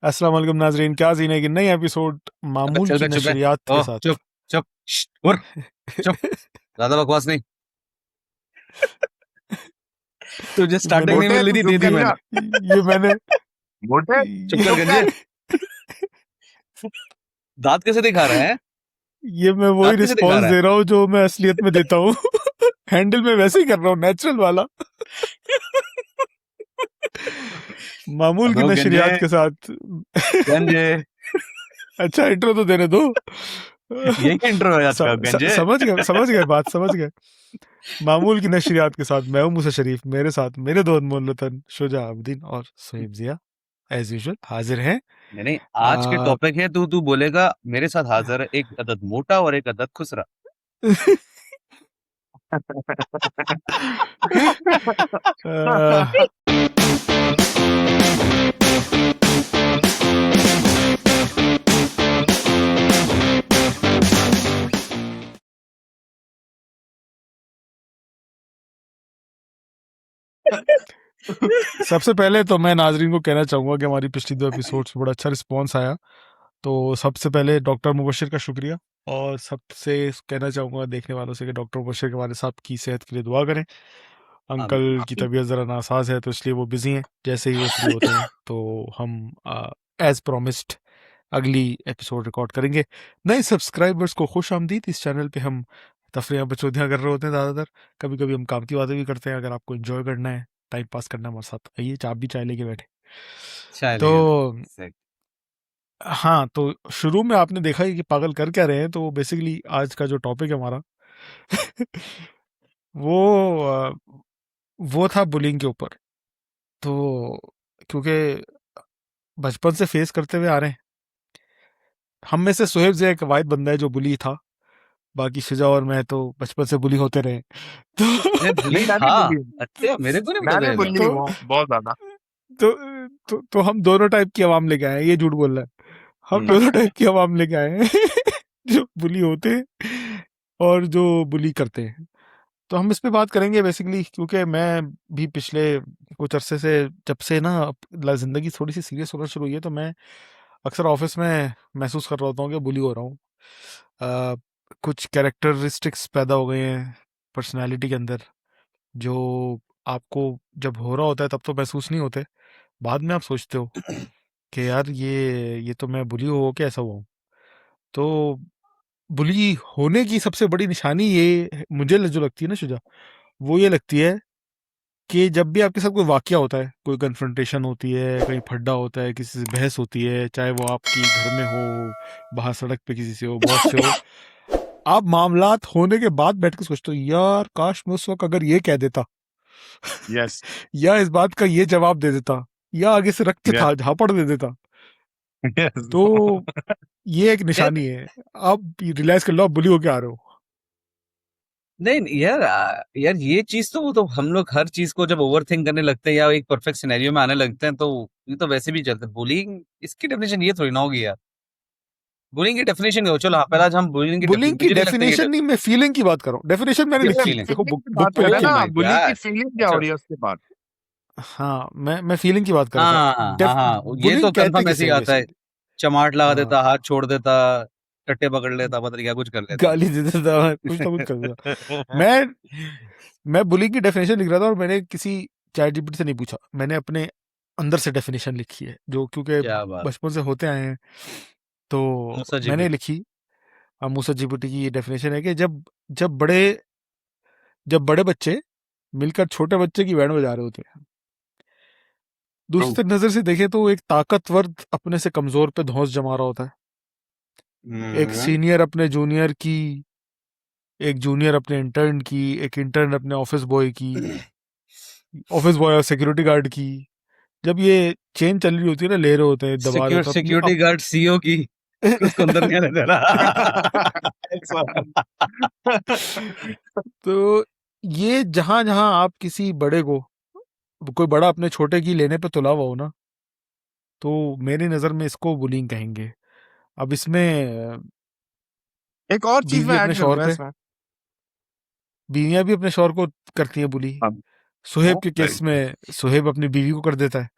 अस्सलाम वालेकुम नाजरीन, क्या सीन है कि नई एपिसोड अबे मामूल चल की बे, चुप है। नशरियात के ओह, साथ। चुप चुप और चुप, ज्यादा बकवास नहीं। तुझे ये स्टार्टिंग नहीं मैंने मोटे मिल रही तू थी, चुप दे दी कर जा। मैंने। ये मैंने मोटे चुप ये, कर गंजे। दांत कैसे दिखा रहा है? ये मैं वही दांत कैसे दिखा रिस्पॉन्स रहा दे रहा हूँ जो मैं असलियत में देता हूँ। हैंडल में वैसे ही कर रहा हूँ, नेचुरल वाला। है? मामूल की अबे ओ गंजे, नशरियात के साथ। गंजे। अच्छा, इंट्रो तो देने दो। ये क्या इंट्रो है आज का, गंजे? समझ गए। मामूल की नशरियात के साथ मैं हूं मूसा शरीफ, मेरे साथ मेरे दो अनमोल रतन शुजा अब्दीन और सोहेब जिया एज यूजुअल हाजिर हैं। नहीं नहीं, आज के आ, टॉपिक है, तू तू बोलेगा मेरे साथ हाजिर है एक अदद मोटा और एक अदद खुसरा। आ, सबसे पहले तो मैं नाजरीन को कहना चाहूँगा कि हमारी पिछली 2 एपिसोड्स में बड़ा अच्छा रिस्पॉन्स आया। तो सबसे पहले डॉक्टर मुबशिर का शुक्रिया, और सबसे कहना चाहूँगा देखने वालों से कि डॉक्टर मुबशिर के हमारे साहब की सेहत के लिए दुआ करें। अंकल की तबीयत ज़रा नासाज है, तो इसलिए वो बिज़ी हैं। जैसे ही वो फ्री होते हैं तो हम एज़ प्रॉमिस्ड अगली एपिसोड रिकॉर्ड करेंगे। नए सब्सक्राइबर्स को खुश आमदीद। इस चैनल पे हम तफरीह बचौधियाँ कर रहे होते हैं ज़्यादातर। कभी-कभी हम काम की बातें भी करते हैं। अगर आपको एन्जॉय करना है, टाइम पास करना है हमारे साथ, आइए आप भी चाय लेके बैठे। तो हाँ, तो शुरू में आपने देखा ही कि पागल कर क्या रहे हैं, तो बेसिकली आज का जो टॉपिक है हमारा वो वो था बुलिंग के ऊपर। तो क्योंकि बचपन से फेस करते हुए आ रहे हैं, हम में से सुहेब ज़िया एक वाहिद बंदा है जो बुली था। बाकी शिजा और मैं तो बचपन से बुली होते रहे। तो नहीं बुली मैं भी था। बुली हूँ, अच्छा, मेरे को नहीं मैं पता भी ये तो। बुली तो हूँ बहुत ज्यादा। तो तो हम दोनों टाइप की आवाम लेके आए हैं, ये झूठ बोल रहा है। हम दोनों टाइप की आवाम लेके आए हैं। जो बुली होते हैं और जो बुली करते हैं। तो हम इस पे बात करेंगे बेसिकली, क्योंकि मैं भी पिछले कुछ अरसे से, जब से ना ज़िंदगी थोड़ी सी सीरियस होना शुरू हुई है, तो मैं अक्सर ऑफिस में महसूस कर रहा होता हूँ कि बुली हो रहा हूँ। अ, कुछ कैरेक्टरिस्टिक्स पैदा हो गए हैं पर्सनैलिटी के अंदर, जो आपको जब हो रहा होता है तब तो महसूस नहीं होते। बाद में आप सोचते हो कि यार ये तो मैं बुली हो के ऐसा हुआ हूँ। तो बुली होने की सबसे बड़ी निशानी ये मुझे जो लगती है ना शुजा, वो ये लगती है कि जब भी आपके साथ कोई वाकया होता है, कोई कन्फ्रंटेशन होती है, कहीं फड्डा होता है, किसी से बहस होती है, चाहे वो आपकी घर में हो, बाहर सड़क पे किसी से हो, बॉस से हो, आप मामलात होने के बाद बैठ के सोचते हो यार काश मैं उस वक्त अगर ये कह देता, यस या इस बात का ये जवाब दे देता, या आगे से रख के यस था झापड़ दे देता। यस तो ये एक यार निशानी है। आप रियलाइज कर लो आप बुली होके आ रहे हो। नहीं नहीं, यार यार ये चीज तो, वो तो हम लोग हर चीज को जब ओवर थिंक करने लगते हैं या एक परफेक्ट सिनेरियो में आने लगते हैं, तो ये तो वैसे भी चलता है। बुलिंग, इसकी डेफिनेशन ये थोड़ी ना होगी यार। बुलिंग की डेफिनेशन हो, चलो हाँ, पहले आज हम बुलिंग की बुलिंग की मुझे नहीं लगता ये डेफिनेशन नहीं, मैं फीलिंग की बात कर रहा हूँ। डेफिनेशन मैंने क्या लिखी, फीलिंग। देखो फीलिंग बुक की बुक बात पे कर रहे हैं लिखी ओह है। ना, माय बुली की गॉड। फीलिंग क्या हो अच्छा, रही है उसके बाद। हाँ, मैं फीलिंग की बात कर रहा था। हाँ हाँ हाँ, ये तो बुलिंग कहते कंफर्म किसे ऐसे ही हैं आता है। बेसिकली? चमाट लगा देता, हाँ, हाथ छोड़ देता, टट्टे पकड़ लेता, पता नहीं क्या कुछ कर लेता। गाली दे देता, कुछ ना कुछ कर देता। मैं मैं बुलिंग की डेफिनेशन लिख रहा था और मैंने किसी चैट जीपीटी से नहीं पूछा, मैंने अपने अंदर से डेफिनेशन लिखी है, जो क्योंकि क्या बात। बचपन से होते आए हैं। तो मूसा मैंने जीपीटी। लिखी। मूसा जीपीटी की ये डेफिनेशन है कि जब बड़े जब बड़े बच्चे मिलकर छोटे बच्चे की बैंड बजा रहे होते हैं, ट्रू। दूसरी नजर से देखें तो एक ताकतवर अपने से कमजोर पे धौंस जमा रहा होता है। एक सीनियर अपने जूनियर की, एक जूनियर अपने इंटर्न की, एक इंटर्न अपने ऑफिस बॉय की, ऑफिस बॉय और सिक्योरिटी गार्ड की। जब ये चेन चल रही होती है ना, ले रहे होते हैं, दबा रहे होते हैं अपनी सिक्योरिटी गार्ड सीईओ की, उसको अंदर नहीं आने दे रहा। तो ये जहां जहां आप किसी बड़े को, कोई बड़ा अपने छोटे की लेने पे तुला हुआ हो ना, तो मेरी नजर में इसको बुलिंग कहेंगे। अब इसमें एक और चीज बीवी मैं अपने ऐड शौहर करूंगा पे, इसमें। बीवियां भी अपने शौहर को करती हैं बुली। हाँ, सुहेब वो के केस में सुहेब अपनी बीवी को कर देता है,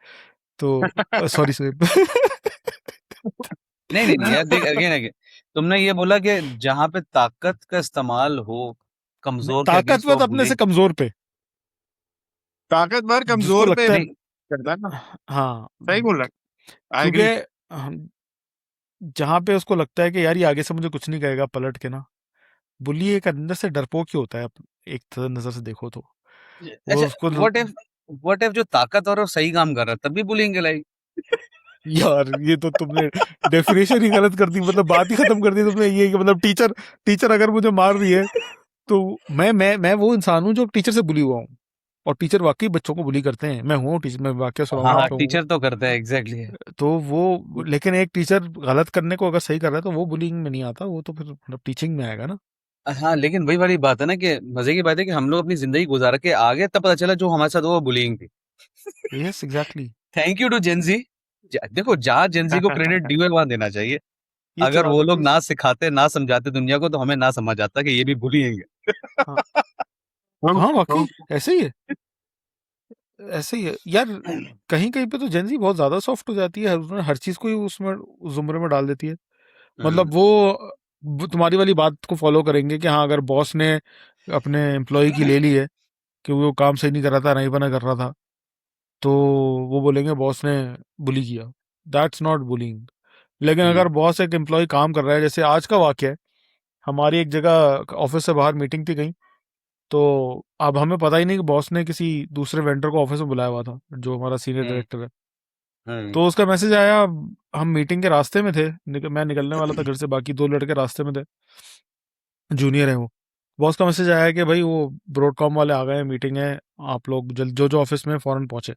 तो सॉरी सुहेब। नहीं यार, देख अगेन अगेन, तुमने ये बोला कि जहां पे ताकत का इस्तेमाल हो कमजोर के अगेंस्ट, ताकतवर तो अपने से बुलिंग। कमजोर पे, ताकतवर जिसको कमजोर पे लगता है, नहीं करता है ना, हाँ, सही बोल रहा है, आई क्योंकि एग्री। हम जहाँ पे उसको लगता है कि यार ये आगे से मुझे कुछ नहीं कहेगा पलट के ना, बुली एक अंदर से डरपोक ही होता है, एक नजर से देखो तो वो अच्छा, उसको व्हाट इफ जो ताकत और वो सही काम कर रहा है तब भी बुलिंग लाइक। यार ये तो तुमने डेफिनेशन ही गलत कर दी, मतलब बात ही खत्म कर दी तुमने, ये कि मतलब टीचर टीचर अगर मुझे मार रही है तो मैं वो इंसान हूँ जो टीचर से बुली हुआ हूँ, और टीचर वाकई बच्चों को बुली करते हैं, मैं हूँ टीचर, मैं वाक्य हाँ सुनाऊंगा हाँ, आपको। टीचर तो करता है, एग्जैक्टली है। तो वो लेकिन एक टीचर गलत करने को अगर सही कर रहा है तो वो बुलिंग में नहीं आता, वो तो फिर मतलब टीचिंग में आएगा ना। हाँ, लेकिन वही वाली बात है ना कि मजे की बात है कि हम लोग अपनी जिंदगी गुजार के आगे तब पता चला जो हमारे साथ हुआ वो बुलिंग थी। Yes exactly. Thank you to Gen Z. देखो, जहाँ जेंजी को क्रेडिट ड्यू है वहां देना चाहिए। ये अगर चला वो दो लोग प्लीज। ना सिखाते ना समझाते दुनिया को, तो हमें ना समझ आता कि ये भी बुलिंग है। हाँ हम हाँ वाकई हम ऐसे ही है, ऐसे ही है यार। कहीं कहीं पे तो जेंजी बहुत ज्यादा सॉफ्ट हो जाती है, उसमें हर चीज को ही उसमें उस जुमरे में डाल देती है। मतलब वो तुम्हारी वाली बात को फॉलो करेंगे कि हाँ अगर बॉस ने अपने एम्प्लॉय की ले ली है कि वो काम सही नहीं कर रहा था, नहीं बना कर रहा था, तो वो बोलेंगे बॉस ने बुली किया, दैट्स नॉट बुलिंग। लेकिन अगर बॉस एक एम्प्लॉय काम कर रहा है, जैसे आज का वाक्य है, हमारी एक जगह ऑफिस से बाहर मीटिंग थी कहीं, तो अब हमें पता ही नहीं कि बॉस ने किसी दूसरे वेंडर को ऑफिस में बुलाया हुआ था, जो हमारा सीनियर डायरेक्टर है। तो उसका मैसेज आया, हम मीटिंग के रास्ते में थे, मैं निकलने वाला था घर से, बाकी दो लड़के रास्ते में थे, जूनियर है वो। बॉस का मैसेज आया कि भाई वो ब्रॉडकॉम वाले आ गए हैं, मीटिंग है, आप लोग जल्द जो जो ऑफिस में फौरन पहुंचे।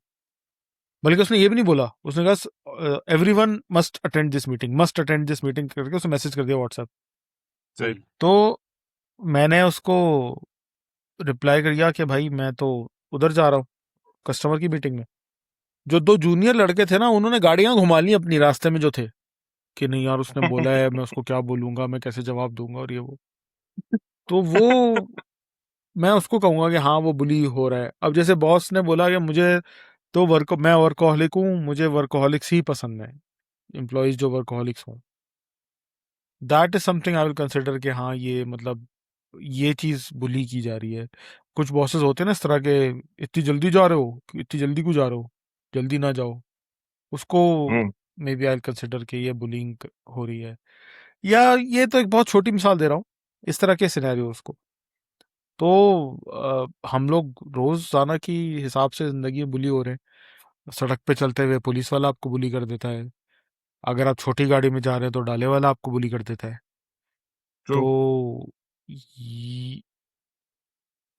बल्कि उसने ये भी नहीं बोला, उसने कहा everyone must attend this meeting, must attend this meeting करके उसने मैसेज कर दिया व्हाट्सएप। सही। तो मैंने उसको रिप्लाई कर दिया कि भाई मैं तो उधर जा रहा हूँ कस्टमर की मीटिंग में। जो दो जूनियर लड़के थे ना, उन्होंने गाड़ियां घुमा ली अपनी रास्ते में जो थे, कि नहीं यार उसने बोला है, मैं उसको क्या बोलूंगा, मैं कैसे जवाब दूंगा, और ये वो। तो वो मैं उसको कहूंगा कि हाँ वो बुली हो रहा है। अब जैसे बॉस ने बोला कि मुझे तो मैं वर्कोहलिक हूँ, मुझे वर्कोहलिक्स ही पसंद है, एम्प्लॉयज जो वर्कोहलिक्स हों, that is something I will consider कि हाँ ये मतलब ये चीज बुली की जा रही है। कुछ बॉसेस होते हैं ना इस तरह के, इतनी जल्दी जा रहे हो, इतनी जल्दी क्यों जा रहे हो, जल्दी ना जाओ, उसको हम्म, मे बी आई कंसिडर कि ये बुलिंग हो रही है। या ये तो एक बहुत छोटी मिसाल दे रहा हूँ इस तरह के सिनेरियोस को। तो हम लोग रोजाना की हिसाब से जिंदगी में बुली हो रहे हैं। सड़क पे चलते हुए पुलिस वाला आपको बुली कर देता है, अगर आप छोटी गाड़ी में जा रहे हैं तो डाले वाला आपको बुली कर देता है। ट्रू। तो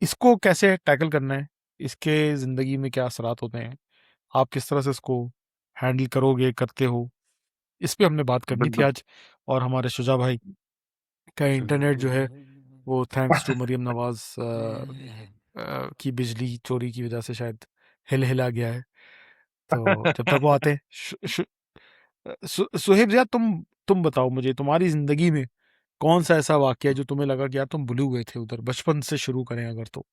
इसको कैसे टैकल करना है, इसके ज़िंदगी में क्या असरात होते हैं, आप किस तरह से इसको हैंडल करोगे, करते हो, इस पे हमने बात करनी थी बिल्कुल। आज। और हमारे शुजा भाई का इंटरनेट जो है वो थैंक्स टू मरियम नवाज की बिजली चोरी की वजह से शायद हिल हिला गया है। तो जब तक वो आते हैं सुहेब यार, तुम बताओ मुझे, तुम्हारी ज़िंदगी में कौन सा ऐसा वाक्य है जो तुम्हें लगा कि यार तुम भूले हुए थे उधर, बचपन से शुरू करें अगर तो,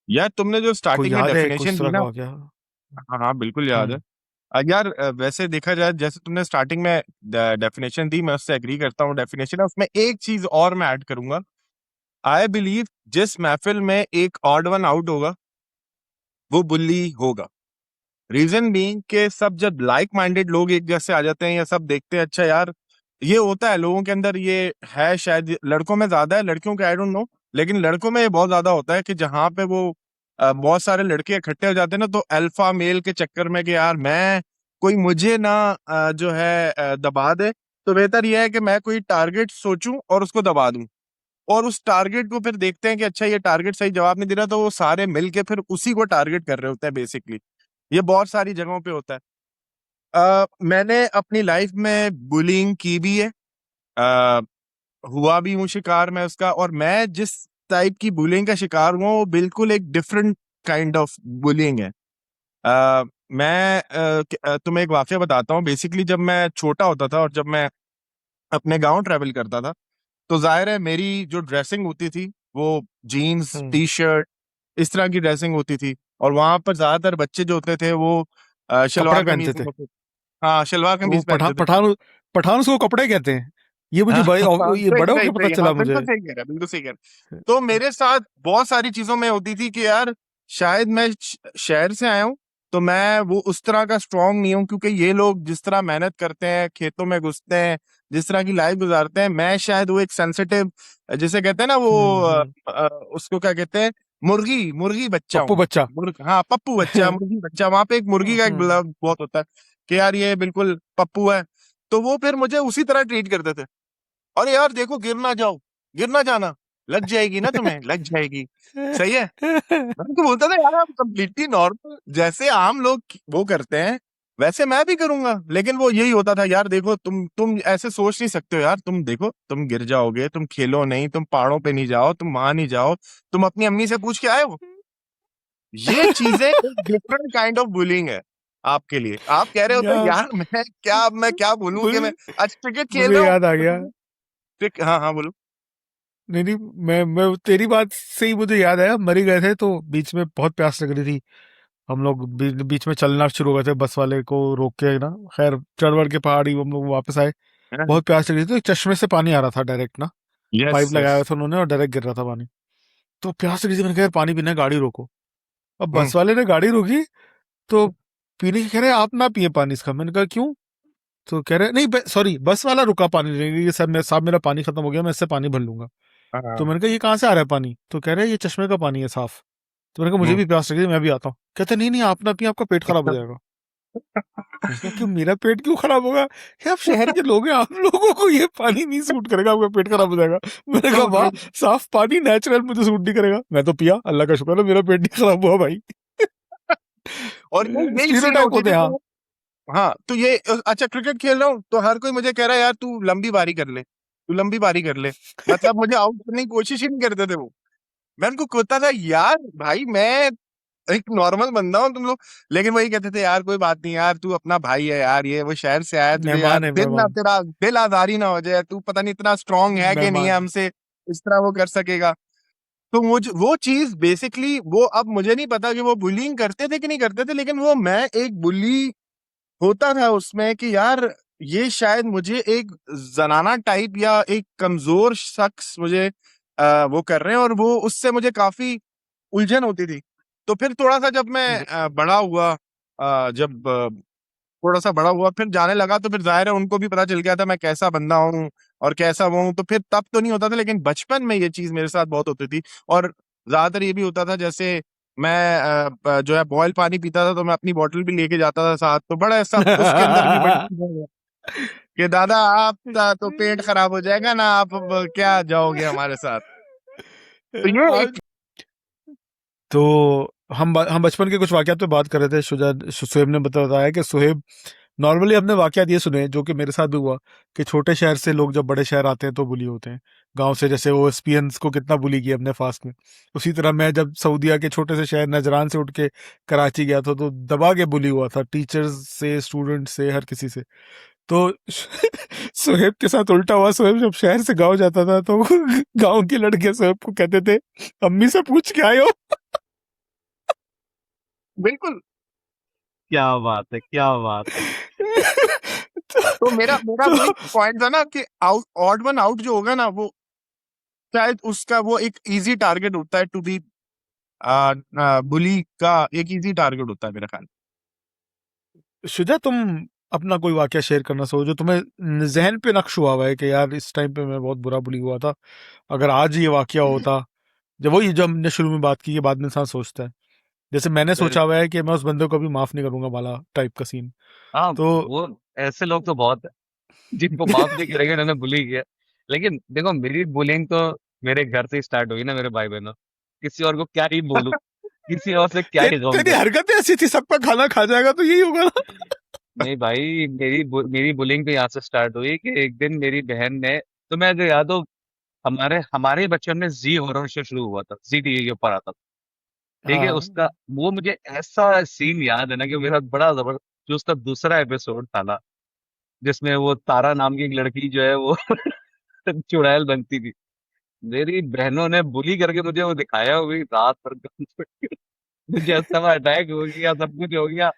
यार तुमने जो कोई स्टार्टिंग में याद है कुछ डेफिनेशन दी तरह का ना, वाक्य? हाँ हाँ बिल्कुल याद है। हुँ। यार वैसे देखा जाए, जैसे तुमने स्टार्टिंग में डेफिनेशन दी, मैं उससे एग्री करता हूँ, डेफिनेशन है, उसमें एक चीज और मैं ऐड करूंगा। आई बिलीव जिस महफिल में एक ऑड वन आउट होगा वो बुल्ली होगा। रीजन बीइंग के सब जब लाइक माइंडेड लोग एक जैसे आ जाते हैं या सब देखते हैं, अच्छा यार ये होता है लोगों के अंदर, ये है शायद लड़कों में ज्यादा है, लड़कियों के आई डोंट नो, लेकिन लड़कों में ये बहुत ज्यादा होता है कि जहाँ पे वो बहुत सारे लड़के इकट्ठे हो जाते हैं ना, तो अल्फा मेल के चक्कर में कि यार मैं कोई मुझे ना जो है दबा दे, तो बेहतर यह है कि मैं कोई टारगेट सोचूं और उसको दबा दूं। और उस टारगेट को फिर देखते हैं कि अच्छा ये टारगेट सही जवाब नहीं दे रहा, तो वो सारे मिलके फिर उसी को टारगेट कर रहे होते हैं बेसिकली। ये बहुत सारी जगहों पे होता है। मैंने अपनी लाइफ में बुलिंग की भी है, अ, हुआ भी हूँ शिकार मैं उसका, और मैं जिस टाइप की बुलिंग का शिकार हुआ वो बिल्कुल एक डिफरेंट काइंड ऑफ बुलिंग है। मैं तुम्हें एक वाकया बताता हूँ। बेसिकली जब मैं छोटा होता था और जब मैं अपने गांव ट्रैवल करता था, तो जाहिर है मेरी जो ड्रेसिंग होती थी वो जीन्स हुँ। टी शर्ट इस तरह की ड्रेसिंग होती थी। और वहां पर ज्यादातर बच्चे जो होते थे वो कपड़े शलवार कमीज पहनते थे। में होते थे। हाँ, शलवार वो कमीज पहनते थे। पठान उसको कपड़े कहते हैं। ये मुझे हाँ, भाई हाँ, ये सही बड़े सही होके पता सही, हाँ चला बिल्कुल मुझे। सही कह रहा है, बिल्कुल सही कह रहा है। तो मेरे साथ बहुत सारी चीजों में होती थी कि यार शायद मैं शहर से आया हूँ, तो मैं वो उस तरह का स्ट्रांग नहीं हूँ, क्योंकि ये लोग जिस तरह मेहनत करते हैं, खेतों में घुसते हैं, जिस तरह की लाइफ गुजारते हैं, मैं शायद वो एक सेंसिटिव, जिसे कहते हैं ना वो हम्म। उसको क्या कहते हैं, मुर्गी मुर्गी बच्चा पप्पू हूँ। बच्चा। हाँ, पप्पू बच्चा, मुर्गी बच्चा। वहां पे एक मुर्गी का एक हम्म। लव बहुत होता है कि यार ये बिल्कुल पप्पू है। तो वो फिर मुझे उसी तरह ट्रीट करते थे। अरे यार देखो, गिर ना जाओ, गिर ना जाना, लग जाएगी ना, तुम्हें लग जाएगी। सही है। मैं उनको बोलता था यार, आप कंप्लीटली नॉर्मल जैसे आम लोग वो करते हैं वैसे मैं भी करूंगा। लेकिन वो यही होता था, यार देखो तुम ऐसे सोच नहीं सकते हो यार, तुम देखो तुम गिर जाओगे, तुम खेलो नहीं, तुम पहाड़ों पे नहीं जाओ, तुम वहां नहीं जाओ, तुम अपनी अम्मी से पूछ के आए हो। ये चीजें एक डिफरेंट काइंड ऑफ बुलिंग है आपके लिए। आप कह रहे होते यार यार मैं क्या बोलूं कि मैं मुझे आज क्रिकेट खेल मुझे रहा हूँ याद आ तो गया। हाँ हाँ बोलो। नहीं नहीं, मैं तेरी बात से ही मुझे याद आया, मरी गए थे तो बीच में बहुत प्यास लग रही थी। हम लोग बीच में चलना शुरू हो गए थे, बस वाले को रोक के ना, खैर चढ़ बढ़ के पहाड़ी हम लोग वापस आए। बहुत प्यास लग रही थी, तो एक चश्मे से पानी आ रहा था डायरेक्ट ना, यस पाइप यस। लगाया हुआ था उन्होंने और डायरेक्ट गिर रहा था पानी। तो प्यास लगी थी, मैंने कहा यार पानी पीना है, गाड़ी रोको। अब हम्म बस वाले ने गाड़ी रोकी, तो पीने की कह रहे आप ना पिए पानी इसका। मैंने कहा क्यों? तो कह रहे नहीं, सॉरी, बस वाला रुका पानी लेने के लिए, सर मैं साहब मेरा पानी खत्म हो गया, मैं इससे पानी भर लूंगा। तो हाँ, मैंने कहा ये कहाँ से आ रहा है पानी? तो कह रहे हैं ये चश्मे का पानी है साफ। तो मैंने कहा मुझे हम्म। भी प्यास लगी, मैं भी आता हूँ। कहते नहीं नहीं आप ना पिए, आपका पेट खराब हो जाएगा। मैंने कहा क्यों, मेरा पेट क्यों खराब होगा? क्या आप शहर के लोग हैं, आप लोगों को ये पानी नहीं सूट करेगा, आपका पेट खराब हो जाएगा। मैंने कहा ट्रू वाह, ट्रू। साफ पानी नेचुरल मुझे सूट नहीं करेगा। मैं तो पिया, अल्लाह का शुक्र है मेरा पेट नहीं खराब हुआ भाई। और ये यही चीजें स्टीरियोटाइप होती होते थी हैं हाँ। तो हाँ, तो ये अच्छा क्रिकेट खेल रहा हूँ तो हर कोई मुझे कह रहा है यार तू लंबी बारी कर ले, तू लंबी बारी कर ले। मतलब मुझे आउट करने की कोशिश ही नहीं करते थे वो। मैं उनको कहता था यार भाई मैं एक नॉर्मल बंदा हूँ, तुम लोग। लेकिन वही कहते थे यार कोई बात नहीं यार, तू अपना भाई है यार, ये वो शहर से आया, तुझे यार मेहमान है दिल ना, मेहमान। तेरा दिल आजारी ना हो जाए, तू पता नहीं इतना स्ट्रांग है कि नहीं है मेहमान। हमसे इस तरह वो कर सकेगा। तो मुझ वो चीज बेसिकली वो, अब मुझे नहीं पता कि वो बुलिंग करते थे कि नहीं करते थे, लेकिन वो मैं एक बुली होता था उसमें कि यार ये शायद मुझे एक जनाना टाइप या एक कमजोर शख्स मुझे वो कर रहे हैं, और वो उससे मुझे काफी उलझन होती थी। तो फिर थोड़ा सा जब मैं बड़ा हुआ, जब थोड़ा सा बड़ा हुआ फिर जाने लगा, तो फिर जाहिर है उनको भी पता चल गया था मैं कैसा बंदा हूँ और कैसा वो हूँ। तो फिर तब तो नहीं होता था, लेकिन बचपन में ये चीज मेरे साथ बहुत होती थी। और ज्यादातर ये भी होता था, जैसे मैं जो है बॉयल पानी पीता था तो मैं अपनी बोतल भी लेके जाता था साथ, तो बड़ा ऐसा उसके अंदर भी बड़ी चीज़ें हैं कि दादा आपका तो पेट खराब हो जाएगा ना, आप अब क्या जाओगे हमारे साथ। तो ये आज एक तो हम बचपन के कुछ वाकयात पे बात कर रहे थे। सुहेब ने बताया कि सुहेब नॉर्मली हमने वाकयात ये सुने जो कि मेरे साथ भी हुआ, कि छोटे शहर से लोग जब बड़े शहर आते हैं तो बुली होते हैं। गांव से जैसे वो एसपीएंस को कितना बुली किया हमने फास्ट में, उसी तरह मैं जब सऊदीया के छोटे से शहर नजरान से उठ के कराची गया था तो दबा के बुली हुआ था, टीचर्स से, स्टूडेंट से, हर किसी से। तो सुहेब के साथ उल्टा हुआ। सुहेब जब शहर से गांव जाता था तो गांव के लड़के सुहेब को कहते थे अम्मी से पूछ के आए हो। बिल्कुल। क्या बात है, क्या बात है। तो मेरा मेरा तो वही पॉइंट था ना कि आउट, ऑड वन आउट जो होगा ना, वो शायद उसका वो एक इजी टारगेट होता है टू बी बुली का, एक इजी टारगेट होता है मेरा ख्याल। शुजा, तुम अपना कोई वाकया शेयर करना चाहो जो तुम्हें जहन पे नक्श हुआ है कि यार इस टाइम पे मैं बहुत बुरा बुली हुआ था, अगर आज ये वाकया होता। जब वही जो हमने शुरू में बात की है, बाद में इंसान सोचता है, जैसे मैंने सोचा हुआ है कि मैं उस बंदे को कभी माफ नहीं करूंगा वाला टाइप का सीन। हाँ, तो वो ऐसे लोग तो बहुत है जिनको माफ नहीं करेंगे, उन्होंने बुली किया। लेकिन देखो, मेरी बुलिंग तो मेरे घर से ही स्टार्ट हुई ना मेरे भाई बहनों। किसी और को क्या ही बोलूं, किसी और से क्या ही गम तेरी करूं। हरकतें ऐसी थी, सबका खाना खा जाएगा तो यही होगा ना। नहीं भाई, मेरी बुलिंग तो यहाँ से स्टार्ट हुई कि एक दिन मेरी बहन ने, तो मैं अगर याद हो, हमारे हमारे बचपन में जी हॉरर शो शुरू हुआ था, जी टीवी के ऊपर आता था। ठीक है, हाँ उसका वो मुझे ऐसा सीन याद है ना कि मेरा बड़ा जबरदस्त, जो उसका दूसरा एपिसोड था ना, जिसमें वो तारा नाम की एक लड़की जो है वो चुड़ैल बनती थी। मेरी बहनों ने बुली करके मुझे वो दिखाया हुई रात भर मुझे अस्थमा अटैक हो गया, सब कुछ हो गया।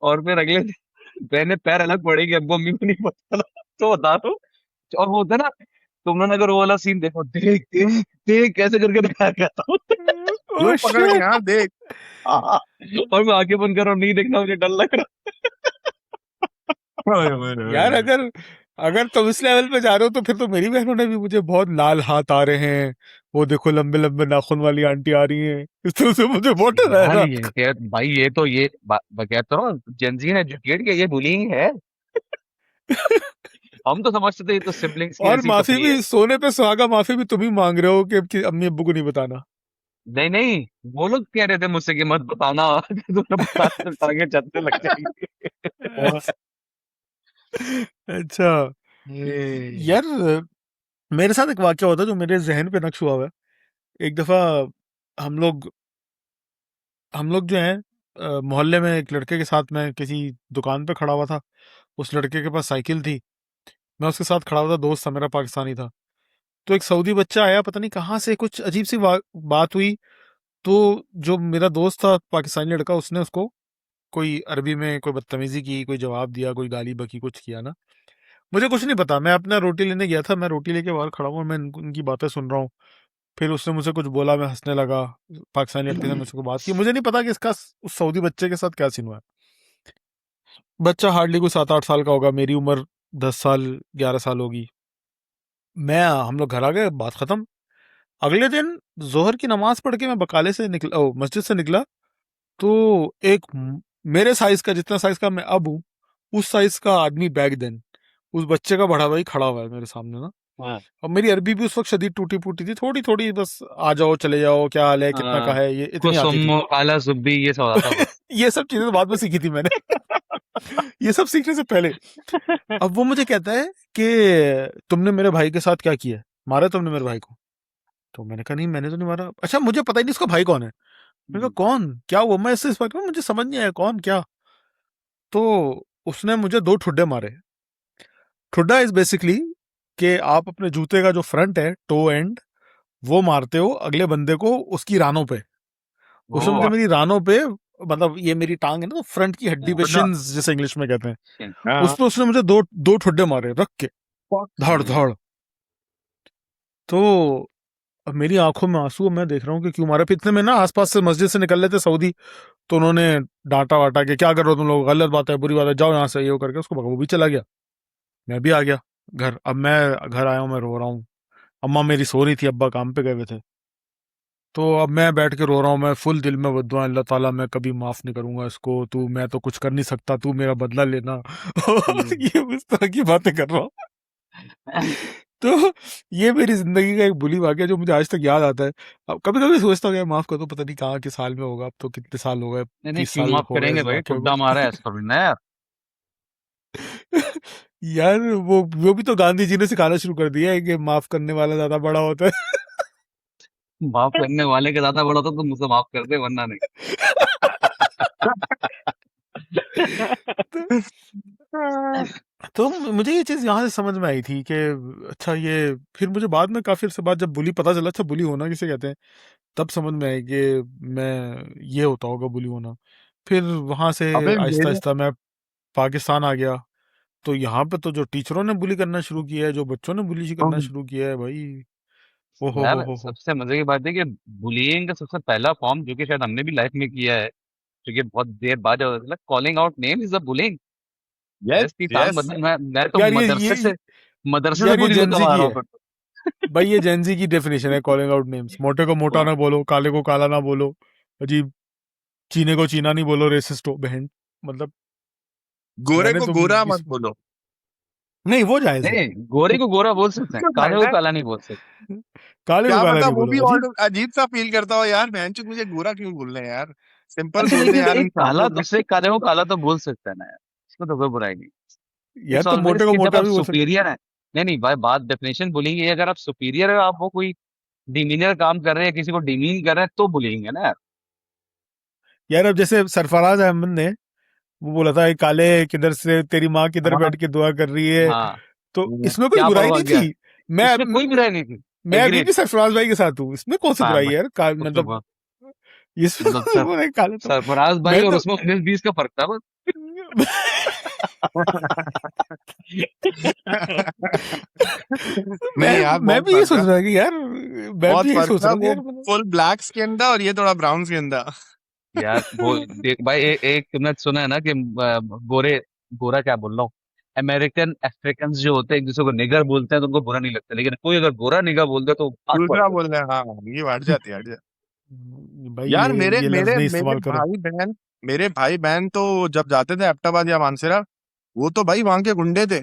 और फिर अगले दिन मैंने पैर अलग पड़ेगी, अब मम्मी को नहीं पता लगा, तो बता दो। और वो होता है ना, तुम लोगों ने अगर वो वाला सीन देखो, देख देख देख कैसे करके दिखाया गया था। ओह लो पकड़ के शिट। यहाँ देख। हाँ, और मैं आंखें बंद कर रहा हूँ, नहीं देखना, मुझे डर लग रहा। ओए, ओए, ओए, यार ओए। अगर अगर तुम इस लेवल पे जा रहे हो तो फिर तो मेरी बहनों ने भी मुझे बहुत लाल हाथ आ रहे हैं, वो देखो लंबे लंबे नाखून वाली आंटी आ रही हैं, इस तरह से मुझे बहुत डर है यार रात ये को। भाई, ये तो ये कहता हूँ, जेंजी ने एजुकेट किया, ये बुलिंग है। हम तो समझते थे ये तो सिबलिंग्स की और हंसी माफी तफरी है। भी, सोने पे सुहागा माफी भी तुम ही मांग रहे हो कि अम्मी अब्बू को नहीं बताना। नहीं नहीं, वो लोग कह रहे थे मुझसे कि मत बताना, तुमने बताया तो टांगे चलने लग जाएंगे। अच्छा। यार मेरे साथ एक वाक्य होता है जो मेरे जहन पे नक्श हुआ हुआ है। एक दफा हम लोग हम लोग जो है मोहल्ले में एक लड़के के साथ मैं किसी दुकान पे खड़ा हुआ था। उस लड़के के पास साइकिल थी, मैं उसके साथ खड़ा हुआ था, दोस्त था मेरा, पाकिस्तानी था। तो एक सऊदी बच्चा आया, पता नहीं कहाँ से कुछ अजीब सी बात हुई। तो जो मेरा दोस्त था पाकिस्तानी लड़का, उसने उसको कोई अरबी में कोई बदतमीजी की, कोई जवाब दिया, कोई गाली बकी कुछ किया ना। मुझे कुछ नहीं पता, मैं अपना रोटी लेने गया था, मैं रोटी लेके बाहर खड़ा हूँ, मैं उनकी बातें सुन रहा हूँ। फिर उसने मुझसे कुछ बोला, मैं हंसने लगा। पाकिस्तानी लड़के ने मुझसे बात की, मुझे नहीं पता कि इसका उस सऊदी बच्चे के साथ क्या सीन हुआ है। बच्चा हार्डली कोई 7-8 साल का होगा, मेरी उम्र 10 साल 11 साल होगी। हम लोग घर आ गए, बात खत्म। अगले दिन जोहर की नमाज पढ़ के मैं बकाले से निकला, मस्जिद से निकला, तो एक मेरे साइज का, जितना साइज का मैं अब हूँ, उस साइज का आदमी बैक देन उस बच्चे का बड़ा भाई खड़ा हुआ है मेरे सामने ना। हाँ अब मेरी अरबी भी उस वक्त शदीद टूटी फूटी थी, थोड़ी थोड़ी बस, आ जाओ चले जाओ, क्या हाल है, कितना का हाँ, है, ये इतनी आती थी। कुसुम काला सुब्बी ये सब आता बस। ये सब चीजें तो बाद में सीखी थी मैंने। ये सब सीखने से पहले। अब वो मुझे कहता है कि तुमने मेरे भाई के साथ क्या किया, मारा तुमने मेरे भाई को? तो मैंने कहा नहीं, मैंने तो नहीं मारा। अच्छा, मुझे पता ही नहीं इसका भाई कौन है। मैंने कहा कौन क्या हुआ, मैं इससे इस बात में मुझे समझ नहीं आया कौन क्या। तो उसने मुझे 2 ठुड्डे मारे। ठुड्डा इज बेसिकली कि आप अपने जूते का जो फ्रंट है, टो एंड, वो मारते हो अगले बंदे को उसकी रानों पे। उसने मुझे ओ मेरी रानों पे, मतलब ये मेरी टांग है ना, फ्रंट की हड्डी पे, बड़ा। शिन्स जिसे इंग्लिश में कहते हैं, शिट। हाँ। उस पे उसने मुझे दो दो ठुड्डे मारे रख के, धाड़ धाड़। तो अब मेरी आंखों में आंसू, मैं देख रहा हूँ कि क्यों मारा। फिर इतने में ना आसपास से मस्जिद से निकल रहे थे सऊदी, तो उन्होंने डांटा वाटा के, क्या कर रहे हो तुम लोग, गलत बात है, बुरी बात है, जाओ यहाँ से, ये वो करके उसको भगा, वो भी चला गया। मैं भी आ गया घर। अब मैं घर आया हूँ, मैं रो रहा हूँ। अम्मा मेरी सो रही थी, अब्बा काम पे गए हुए थे। तो अब मैं बैठ के रो रहा हूँ, मैं फुल दिल में बद्दुआ, अल्लाह ताला मैं कभी माफ नहीं करूंगा इसको, तू, मैं तो कुछ कर नहीं सकता, तू मेरा बदला लेना। और ये उस तरह की बातें कर रहा हूँ। तो ये मेरी जिंदगी का एक बुली वाकया जो मुझे आज तक याद आता है। अब कभी कभी सोचता हूँ यार, माफ कर दो, पता नहीं कहाँ के साल में होगा, अब तो कितने साल हो गए, नहीं नहीं, 30 क्यों साल माफ हो गए करेंगे इस भाई, वाक्य को। ठुड्डा मारा है ऐसा थोड़ी ना यार। यार वो भी तो गांधी जी ने सिखाना शुरू कर दिया है कि माफ करने वाला ज्यादा बड़ा होता है। माफ करने वाले के ज्यादा बड़ा तो मुझसे माफ कर दे, वरना नहीं। तो, तो मुझे ये चीज यहाँ से समझ में आई थी कि अच्छा, ये फिर मुझे बाद में काफी अर्से बाद जब बुली पता चला, अच्छा बुली होना किसे कहते हैं, तब समझ में आई कि मैं, ये होता होगा बुली होना। फिर वहां से अबे आहिस्ता मेरे आहिस्ता मैं पाकिस्तान आ गया। तो यहाँ पे तो जो टीचरों ने बुली करना शुरू किया है, जो बच्चों ने बुली करना शुरू किया है भाई, ओ यार हो। सबसे मजे की बात है कि बुलिंग का सबसे पहला फॉर्म जो कि शायद हमने भी लाइफ में किया है, क्योंकि बहुत देर बाद जब calling out name is a bullying. Yes ऐसी तान यस। मतलब मैं तो यार मदरसे से यार ये बुली होता जेंजी आ की रहा हूँ है फिर तो। भाई, ये जेंजी की डेफिनेशन है कॉलिंग आउट नेम्स। मोटे को मोटा ना बोलो, काले को काला ना बोलो, अजीब, चीने को चीना नहीं बोलो, रेसिस्ट हो बहन, मतलब। गोरे मैंने को तो गोरा मत इस, बोलो। नहीं वो जायज नहीं है। नहीं, गोरे को गोरा बोल सकते हैं, क्यों काले को भाई, काला नहीं बोल सकते। काले को क्या काला पता नहीं वो भी बोलो, और अजीब। अजीब सा फील करता हो यार, बहनचोद मुझे गोरा क्यों बोल रहे हैं यार, सिंपल अच्छा बोल दे लेकिन यार एक इंसान काला को। दूसरे काले को काला तो बोल सकता है ना यार, इसको तो कोई बुराई नहीं। यार इट्स तो मोटे ऑलवेज को कि जब मोटा आप भी बोल सकते। सुपीरियर हैं। नहीं नहीं भाई, बात डेफिनेशन बुलिंग है, अगर आप सुपीरियर है, आप वो कोई डिमीनियर काम कर रहे हैं, किसी को डिमीन कर रहे हैं, तो बुलिंग है ना यार। यार अब जैसे सरफराज अहमद ने वो बोला था, "ये काले किधर से, तेरी माँ किधर हाँ बैठ के दुआ कर रही है", हाँ, तो इसमें कोई क्या बुराई पढ़वा नहीं गया, थी। मैं इसमें कोई बुराई नहीं थी। मैं अभी एग्रीड। भी सरफराज भाई के साथ हूँ, इसमें कौन सी हाँ बुराई है बस यार, उसमें मतलब इसमें मतलब सर वो नहीं खा लेता हूँ सरफराज भाई मैं और तो। उसमें 19-20 का फर्क था बस। नहीं मैं यार, मैं बहुत भी ये फर्क सोच था, रहा कि यार, मैं बहुत भी यही फर्क सोच था। रहा हूँ कि वो यार मतलब। फुल ब्लैक स्किन था और ये थोड़ा ब्राउन स्किन था। यार वो देख भाई, एक तुमने सुना है ना कि गोरे, गोरा क्या बोल रहा हूँ, अमेरिकन अफ्रीकन जो होते हैं एक दूसरे को निगर बोलते हैं तो उनको बुरा नहीं लगता, लेकिन कोई अगर गोरा निगर बोलता है तो भाग दूसरा पड़ते हैं। बोल रहे हैं, हाँ ये हट जाती है, हट जाती भाई है। यार मेरे ये लफ्ज मेरे नहीं मेरे इस्तेमाल करो। भाई बहन तो जब जाते थे एबटाबाद या मानसेरा, वो तो भाई वहां के गुंडे थे।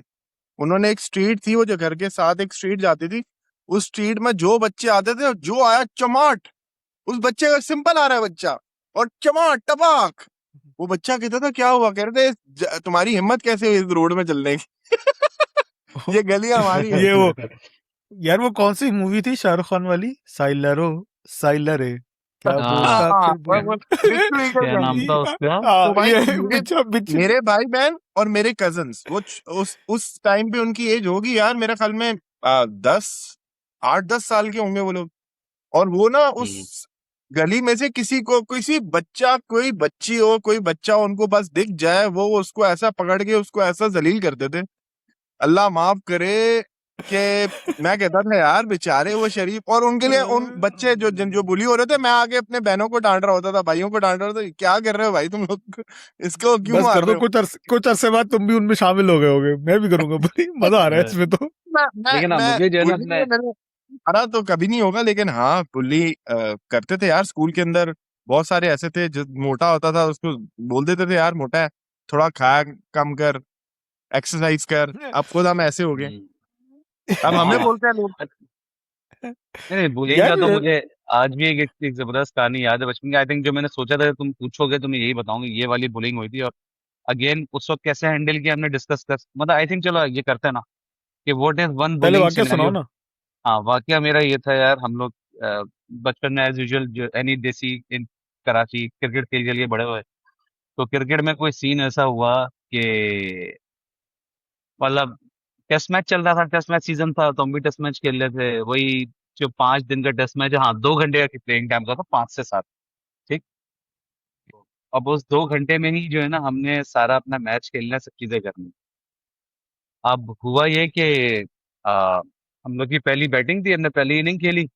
उन्होंने एक स्ट्रीट थी, वो जो घर के साथ एक स्ट्रीट जाती थी, उस स्ट्रीट में जो बच्चे आते थे, जो आया चमाट, उस बच्चे का सिंपल आ रहा है बच्चा, और चमाट टपाक। वो बच्चा कहता था क्या हुआ, कह रहे थे तुम्हारी हिम्मत कैसे हुई इस रोड में चलने की?" ये गली हमारी है। ये वो यार, वो कौन सी मूवी थी शाहरुख खान वाली, साइलरो साइलर है, क्या हाँ बोलता हाँ, फिर वो बोल। बिच्छू ईगल क्या नाम गैंग। था उसका? तो भाई ये मेरे बिच्छा बिच्छू। मेरे भाई बहन और मेरे कजन्स, उस टाइम पे उनकी एज होगी यार मेरे ख्याल में 8-10 साल के होंगे वो लोग। और वो ना उस हम्म, गली में से किसी को, किसी बच्चा, कोई बच्ची हो, कोई बच्चा हो, उनको बस दिख जाए, वो उसको ऐसा पकड़ के उसको ऐसा जलील करते थे, अल्लाह माफ करे। कि मैं कहता था यार बेचारे वो शरीफ, और उनके लिए उन बच्चे जो बुली हो रहे थे, मैं आगे अपने बहनों को डांट रहा होता था, भाइयों को डांट रहा था, क्या कर रहे हो भाई तुम लोग, इसको क्यों बस मार कर दो, रहे हो? कुछ अरसे बाद तुम भी उनमें शामिल हो गए होगे, मैं भी करूंगा भाई, मजा आ रहा है इसमें तो। लेकिन हाँ मैं मुझे जो है ना बुली अपने, में मैंने हरा तो कभी नहीं होगा, लेकिन हाँ बुली करते थे यार स्कूल के अंदर। बहुत सारे ऐसे थे जो मोटा होता था उसको बोल देते थे यार मोटा है, थोड़ा खा कम कर, एक्सरसाइज कर। अब खुद हम ऐसे हो गए, हम्म, अब हमें हाँ बोलते हैं लोग। नहीं नहीं, बुलिंग का यार तो मुझे आज भी एक जबरदस्त कहानी याद है बचपन की। आई थिंक जो मैंने सोचा था तुम पूछोगे तो मैं यही बताऊंगी, ये वाली बुलिंग हुई थी। और अगेन उस वक्त कैसे हैंडल किया हमने डिस्कस कर, मतलब आई थिंक चलो ये करते हैं ना कि व्हाट इज वन पहले बुलिंग वाक्य सुनाओ सिनेरियो। ना। हाँ वाकया मेरा ये था यार, हम लोग बचपन में एज यूजुअल एनी देसी इन कराची क्रिकेट खेल के लिए बड़े हुए। तो क्रिकेट में कोई सीन ऐसा हुआ कि मतलब टेस्ट मैच चल रहा था, टेस्ट मैच सीजन था तो हम भी टेस्ट मैच खेल रहे थे। वही जो 5 दिन का टेस्ट मैच, हाँ 2 घंटे का प्लेइंग टाइम का था, 5 से 7। ठीक। अब उस 2 घंटे में ही जो है ना हमने सारा अपना मैच खेलना, सब चीजें करनी। अब हुआ ये कि हम लोग की पहली बैटिंग थी, हमने पहली इनिंग खेली।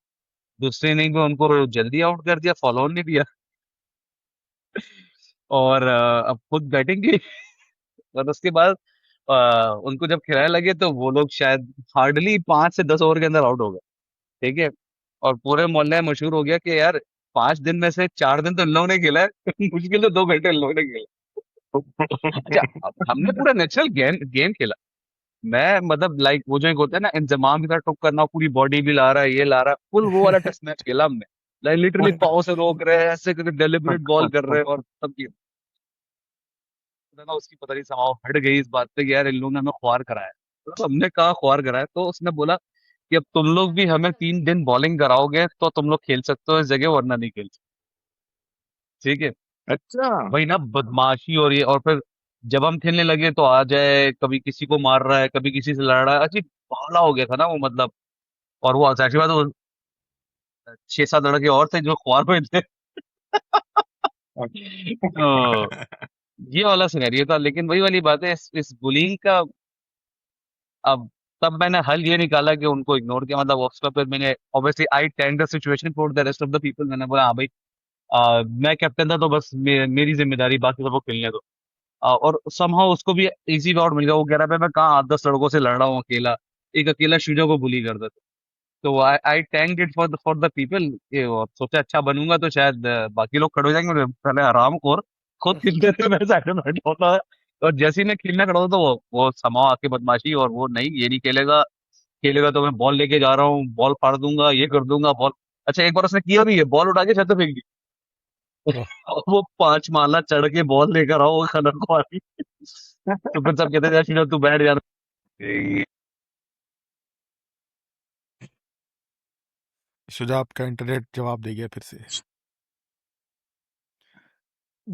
दूसरी इनिंग में उनको जल्दी आउट कर दिया, फॉलो ऑन नहीं दिया। और अब खुद बैटिंग की। और उसके बाद उनको जब खिलाने लगे तो वो लोग शायद हार्डली 5 से 10 ओवर के अंदर आउट हो गए। ठीक है। और पूरे मोहल्ले में मशहूर हो गया कि यार 5 दिन में से 4 दिन तो इन लोगों ने खेला है। मुश्किल तो 2 घंटे इन लोगों ने खेला। अच्छा अब हमने पूरा नेचुरल गेम गेम खेला। मैं मतलब लाइक वो जो एक होता है ना इंतजाम की तरह टुक करना, पूरी बॉडी भी ला रहा है, ये ला रहा है, फुल वो वाला टेस्ट मैच खेला हमने। लाइक लिटरली पाँव से रोक रहे हैं, ऐसे करके डेलिबरेट बॉल कर रहे हैं और सब चीज। ना उसकी पता नहीं समाव हट गई इस बात पे कि यार इन लोगों ने हमें ख्वार कराया। तो हमने कहा ख्वार कराया, तो उसने बोला कि अब तुम लोग भी हमें 3 दिन बॉलिंग कराओगे तो तुम लोग खेल सकते हो इस जगह, वरना नहीं खेल सकते। ठीक है। अच्छा, वही ना बदमाशी। और ये, और फिर जब हम खेलने लगे तो आ जाए, कभी किसी को मार रहा है, कभी किसी से लड़ रहा है, अजीब भाला हो गया था ना वो मतलब। और वो ऐसी बात, वो 6-7 लड़के और थे जो ख्वार हुए थे। तो ये वाला सिनेरियो था। लेकिन वही वाली बात है, इस बुलिंग का अब तब मैंने हल ये निकाला कि उनको इग्नोर किया। मतलब उसका फिर मैंने obviously I tend the situation for the rest of the people. मैंने बोला हाँ भाई, मैं कैप्टन था तो बस मेरी जिम्मेदारी, बाकी सबको खेलने दो। और समहाउ उसको भी इजी वे आउट मिल गया। वो कह रहा है मैं कहाँ 8-10 लड़कों से लड़ रहा हूँ अकेला, एक अकेला शुजा को बुली कर देता। तो I I thank it for the people. और सोचा अच्छा बनूंगा तो शायद बाकी लोग खड़े हो जाएंगे। और पहले आराम खोर खुद खेलते थे, मैं साइड में बैठा होता है। और जैसे ही मैं खेलना खड़ा होता तो वो समाओ आके बदमाशी, और वो नहीं ये नहीं खेलेगा, खेलेगा तो मैं बॉल लेके जा रहा हूँ, बॉल फाड़ दूंगा, ये कर दूंगा बॉल। अच्छा एक बार उसने किया भी है, बॉल उठा के छत पे फेंक दी। वाह। और वो 5 माला चढ़ के बॉल लेकर आओ खनक वाली। तो फिर सब कहते थे "शीला, तू बैठ यार"। शुजा, आपका इंटरनेट जवाब दे गया फिर से। यार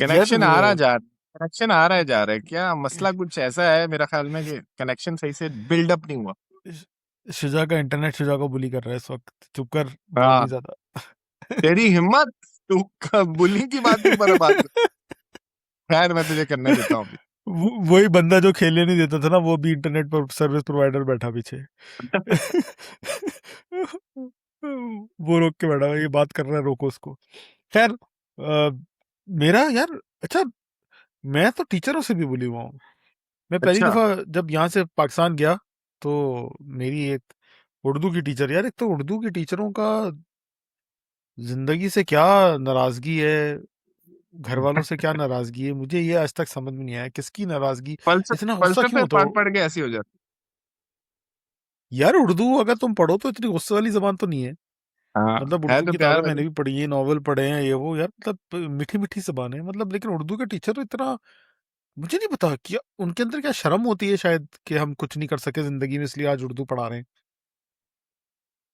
कनेक्शन आ रहा जा कनेक्शन आ रहा है जा रहा है, क्या मसला कुछ ऐसा है मेरा ख्याल में कि कनेक्शन सही से बिल्डअप नहीं हुआ। शुजा का इंटरनेट शुजा को बुली कर रहा है इस वक्त, चुप कर, बोल हाँ नहीं ज्यादा। तेरी हिम्मत, तू बुलिंग की बात ऊपर है बात। खैर मैं तुझे करने देता हूँ वही बंदा जो खेलने नहीं देता था ना, वो भी इंटरनेट पर सर्विस प्रोवाइडर बैठा पीछे। अभी। वो रोक के बैठा हुआ है, ये बात कर रहा है, रोको उसको। खैर, मेरा यार, अच्छा, मैं तो टीचरों से भी बुली हुआ हूँ। मैं पहली अच्छा, दफा जब यहाँ से पाकिस्तान गया, तो मेरी एक उर्दू की टीचर, यार एक तो उर्दू की टीचरों का जिंदगी से क्या नाराजगी है, घर वालों से क्या नाराजगी है, मुझे ये आज तक समझ में नहीं आया, किसकी नाराजगी, इतना गुस्सा क्यों फलसफे होता पढ़ हो? पढ़ के ऐसी हो जाती। यार उर्दू अगर तुम पढ़ो तो इतनी गुस्से वाली जबान तो नहीं है। हाँ मतलब है उर्दू तो की प्यार किताबें मैंने वाली। भी पढ़ी है, नॉवल पढ़े हैं, ये वो, यार मतलब मीठी मीठी जबान है, मतलब, लेकिन उर्दू के टीचर इतना, मुझे नहीं पता कि उनके अंदर क्या शर्म होती है शायद, कि हम कुछ नहीं कर सके जिंदगी में इसलिए आज उर्दू पढ़ा रहे हैं,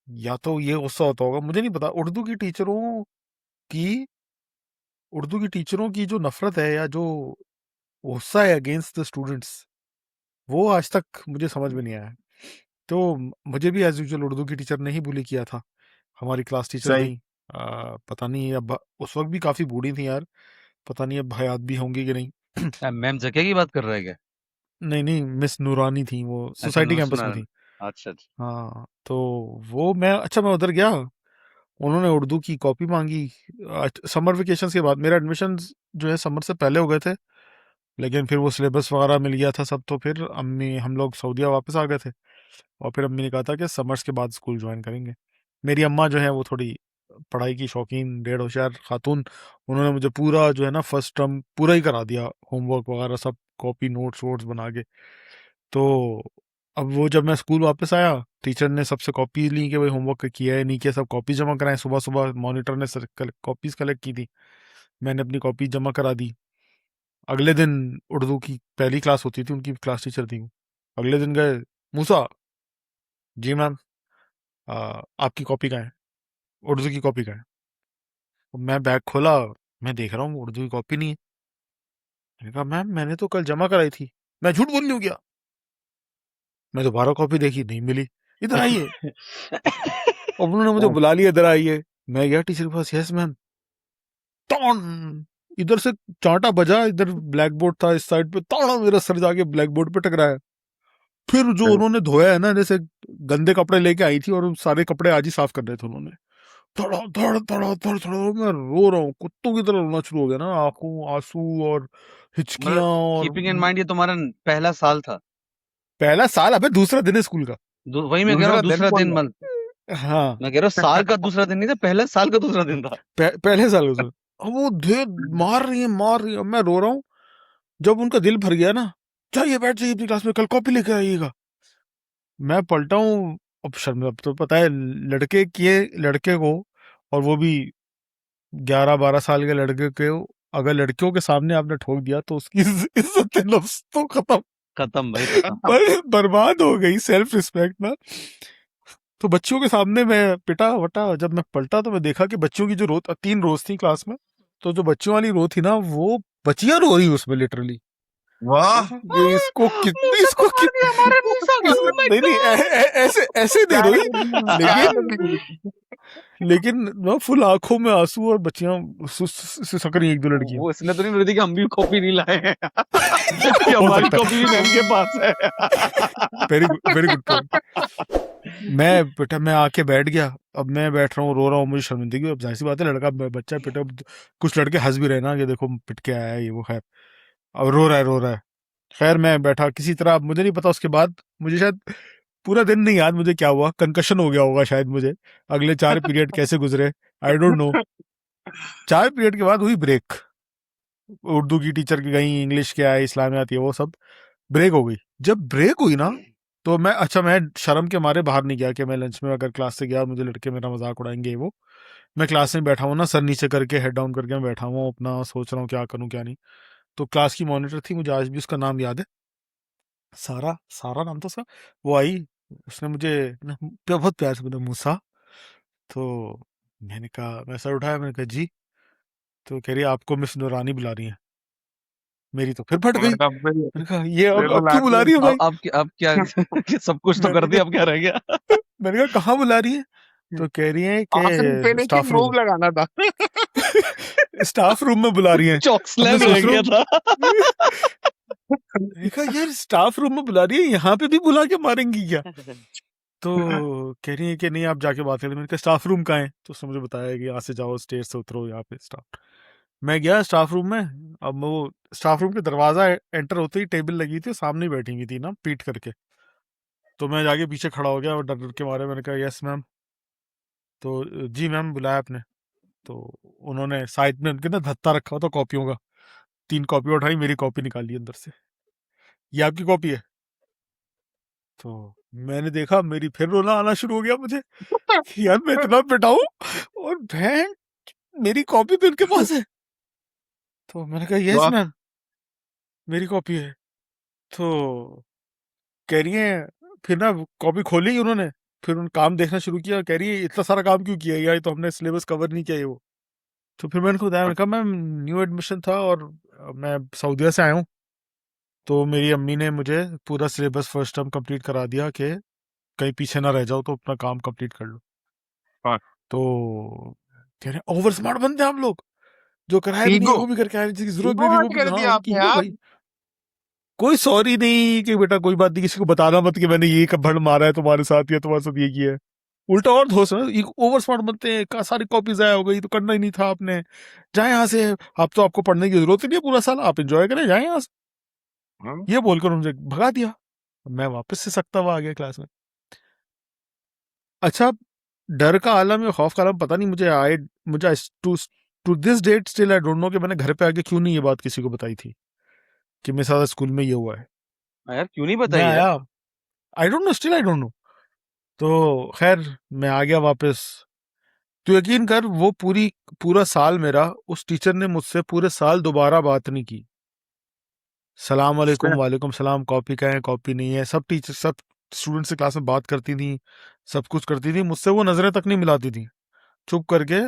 या तो ये गुस्सा होता होगा, मुझे नहीं पता। की उर्दू की टीचरों की जो नफरत है, या जो गुस्सा है अगेंस्ट द स्टूडेंट्स, वो आज तक मुझे समझ में नहीं आया है। तो मुझे भी एज यूजुअल उर्दू की टीचर ने ही बुली किया था, हमारी क्लास टीचर सही। नहीं। पता नहीं अब, उस वक्त भी काफी बूढ़ी थी यार, पता नहीं अब हयात भी होंगी कि नहीं। मैम जकिया की बात कर रहे हैं क्या? नहीं नहीं, मिस नूरानी थी, वो अच्छा, सोसाइटी नो कैंपस सुना। में थी। अच्छा अच्छा। हाँ, तो वो मैं, अच्छा, मैं उधर गया, उन्होंने उर्दू की कॉपी मांगी। समर वेकेशन के बाद, मेरा एडमिशन जो है समर से पहले हो गए थे, लेकिन फिर वो सिलेबस वगैरह मिल गया था सब, तो फिर अम्मी, हम लोग सऊदीया वापस आ गए थे, और फिर अम्मी ने कहा था कि समर्स के बाद स्कूल ज्वाइन करेंगे। मेरी अम्मा जो है वो थोड़ी पढ़ाई की शौकीन, डेढ़ होशियार खातून, उन्होंने मुझे पूरा जो है ना फर्स्ट टर्म पूरा ही करा दिया, होमवर्क वगैरह सब, कॉपी नोट्स वोट्स बना के। तो अब वो जब मैं स्कूल वापस आया, टीचर ने सबसे कॉपी ली कि भाई होमवर्क किया है नहीं किया, सब कॉपी जमा कराएं। सुबह सुबह मॉनिटर ने कॉपीज कलेक्ट की थी, मैंने अपनी कॉपी जमा करा दी। अगले दिन उर्दू की पहली क्लास होती थी, उनकी क्लास टीचर थी वो। अगले दिन गए, मूसा, जी मैम, आपकी कॉपी कहाँ है, उर्दू की कॉपी कहाँ है? तो मैं बैग खोला, मैं देख रहा हूँ उर्दू की कॉपी नहीं है। मैंने कहा मैम मैंने तो कल जमा कराई थी, मैं झूठ बोल रही हूँ क्या? मैं दोबारा कॉपी देखी, नहीं मिली, इधर आइए। और उन्होंने मुझे बुला लिया, इधर आइए। मैं गया टीचर के पास, यस मैम, टॉन, इधर से चांटा बजा, इधर ब्लैक बोर्ड था इस साइड पे, ताड़ा मेरा सर जाके ब्लैक बोर्ड पे टकराया। फिर जो उन्होंने धोया है ना, जैसे गंदे कपड़े लेके आई थी, और सारे कपड़े आज ही साफ कर रहे थे उन्होंने, धड़ा धड़ धड़ा धड़ धड़, मैं रो रहा हूँ, कुत्तों की तरह रोना शुरू हो गया ना, आंखों आंसू और हिचकियां, मतलब और कीपिंग इन माइंड ये तुम्हारा पहला साल था? पहला साल, अबे दूसरा दिन है स्कूल का। वही मैं कह रहा हूँ, दूसरा दिन दूसरा बोल दिन रहा मत। हाँ, मैं कह रहा हूँ साल का दूसरा दिन नहीं था, पहले साल का दूसरा दिन था। पहले साल का दूसरा। अब वो ढेर मार रही है, मार रही है, मैं रो रहा हूँ। जब उनका दिल भर गया ना, जाइए बैठ जाइए अपनी क्लास में, कल कॉपी लेकर आइएगा। मैं पलटा हूँ, अब शर्म, अब तो पता है लड़के को, और वो भी 11-12 साल के लड़के को, अगर लड़कियों के सामने आपने ठोक दिया तो उसकी इज्जत नफ्स तो खत्म, खत्म भाई खत्म। बर्बाद हो गई, सेल्फ रिस्पेक्ट ना। तो बच्चियों के सामने मैं पिटा वटा, जब मैं पलटा तो मैं देखा कि बच्चियों की जो रो, 3 रोज थी क्लास में, तो जो बच्चियों वाली रो थी ना, वो बच्चियां रो रही उसमें लिटरली, वाह ये इसको कितनी, मूसा को मार दिया हमारे मूसा को, ओह माय नहीं नहीं, ऐसे ऐसे नहीं प्यार रोई, लेकिन की लेकिन ना फुल आंखों में आंसू, और बच्चियां सिसक रही, एक दो लड़कियां। वो इसने तो नहीं बोली थी कि हम भी कॉपी नहीं लाए हैं कि हो हमारी सकता कॉपी भी मैम के पास है। है, वेरी गुड पॉइंट। मैं बेटा, मैं आके बैठ गया, अब मैं बैठ रहा हूँ, रो रहा हूँ, मुझे शर्मिंदगी, अब जाहिर सी बात है, लड़का बच्चा पिटा, अब कुछ लड़के हंस भी रहे ना कि देखो पिट के आया है ये वो, खैर, अब रो रहा है। खैर मैं बैठा किसी तरह, अब मुझे नहीं पता उसके बाद, मुझे शायद पूरा दिन नहीं याद मुझे क्या हुआ, कंकशन हो गया होगा शायद मुझे, अगले 4 पीरियड कैसे गुजरे, आई डोंट नो। 4 पीरियड के बाद हुई ब्रेक, उर्दू की टीचर की गई, इंग्लिश के आए, इस्लामियात, ये वो सब, ब्रेक हो गई। जब ब्रेक हुई ना, तो मैं, अच्छा, मैं शर्म के मारे बाहर नहीं गया कि मैं लंच में अगर क्लास से गया मुझे लड़के मेरा मजाक उड़ाएंगे वो, मैं क्लास में बैठा हूँ ना, सर नीचे करके, हेड डाउन करके मैं बैठा हूँ अपना, सोच रहा हूँ क्या करूँ क्या नहीं। तो क्लास की मॉनिटर थी, मुझे आज भी उसका नाम याद है, सारा, सारा नाम था उसका। वो आई, उसने मुझे बहुत प्यार से बोला, मूसा। तो मैंने कहा, मैं सर उठाया, मैंने कहा जी। तो कह रही आपको मिस नूरानी बुला रही है। मेरी तो फिर फट गई। मैंने कहा फिर मैंने कहा ये फिर अब क्यों बुला बुलाते रही है भाई? अब क्या कि सब कुछ तो मैंने कर दिया, कहा अब क्या रह गया? मैंने कहा कहाँ बुला रही है? तो कह रही है आखिरी कि फिनिशिंग स्टाफ रूम मूव लगाना था। में। स्टाफ रूम में बुला रही है। चौक अब मैं स्लैम रह सोच रहा गया हूँ था। मैंने कहा यार स्टाफ रूम में बुला रही है, यहाँ पे भी बुला के मारेंगी क्या? तो कह रही है कि नहीं आप जाके बात करें। मैंने कहा स्टाफ रूम कहाँ है? तो उसने मुझे बताया कि यहाँ से जाओ, स्टेज से उतरो, यहाँ पे स्टाफ। मैं गया स्टाफ रूम में। अब वो स्टाफ रूम के दरवाजा एंटर होते ही टेबल लगी थी, सामने ही बैठी हुई थी ना पीट करके। तो मैं जाके पीछे खड़ा हो गया और डर डर के मारे मैंने कहा यस मैम। तो जी मैम बुलाया आपने? तो उन्होंने साइड में उनके ना धत्ता रखा हुआ था कॉपियों का, 3 कॉपी उठाई, मेरी कॉपी निकाली अंदर से, ये आपकी कॉपी है? तो मैंने देखा, मेरी फिर रोना आना शुरू हो गया मुझे कि यार मैं इतना पिटाऊं और बहन मेरी कॉपी तो इनके पास है। तो मैंने कहा यस वाह, मैम मेरी कॉपी है। तो कह रही है, फिर ना कॉपी खोली उन्होंने, फिर उन काम देखना शुरू किया। कह रही है इतना सारा काम क्यों किया यार, ये तो हमने सिलेबस कवर नहीं किया ये वो। तो फिर मैंने उनको बताया, मैंने कहा मैम न्यू एडमिशन था और मैं सऊदीया से आया हूँ। तो मेरी अम्मी ने मुझे पूरा सिलेबस फर्स्ट टर्म कंप्लीट करा दिया कि कहीं पीछे ना रह जाओ, तो अपना काम कंप्लीट कर लो। हाँ, तो कह रहे ओवर स्मार्ट बनते हैं हम लोग, जो कराया भी नहीं है ईगो वो भी करके आए, जिसकी जरूरत भी ईगो नहीं वो हर्ट भी। कर हाँ दिया उनकी आपने हीरो यार। भाई। कोई सॉरी नहीं कि बेटा कोई बात नहीं, किसी को बताना मत कि मैंने ये कब्बड़ मारा है तुम्हारे साथ या तुम्हारे साथ ये किया है। उल्टा और धोस है, ओवर स्मार्ट बनते हैं, सारी कॉपीज आया हो गई तो करना ही नहीं था आपने, जाए यहाँ से। अब तो आपको पढ़ने की जरूरत ही नहीं है, पूरा साल आप एंजॉय करें, जाए यहाँ से। हाँ, ये बोलकर मुझे भगा दिया। मैं वापस से सकता हुआ आ गया क्लास में। अच्छा, डर का आलम या खौफ का आलम पता नहीं मुझे, आए मुझे to to this date still I don't know कि मैंने घर पे आके क्यों नहीं ये बात किसी को बताई थी कि मेरे साथ स्कूल में ये हुआ है। यार क्यों नहीं मैं बताई यार? आया, आई don't no, still I don't no. तो खैर मैं आ गया वापस। तो यकीन कर वो पूरा साल मेरा, उस टीचर ने मुझसे पूरे साल दोबारा बात नहीं की। सलाम वालेकुम, वालेकुम सलाम, कॉपी का है कॉपी नहीं है, सब टीचर सब स्टूडेंट से क्लास में बात करती थी, सब कुछ करती थी, मुझसे वो नजरें तक नहीं मिलाती थी। चुप करके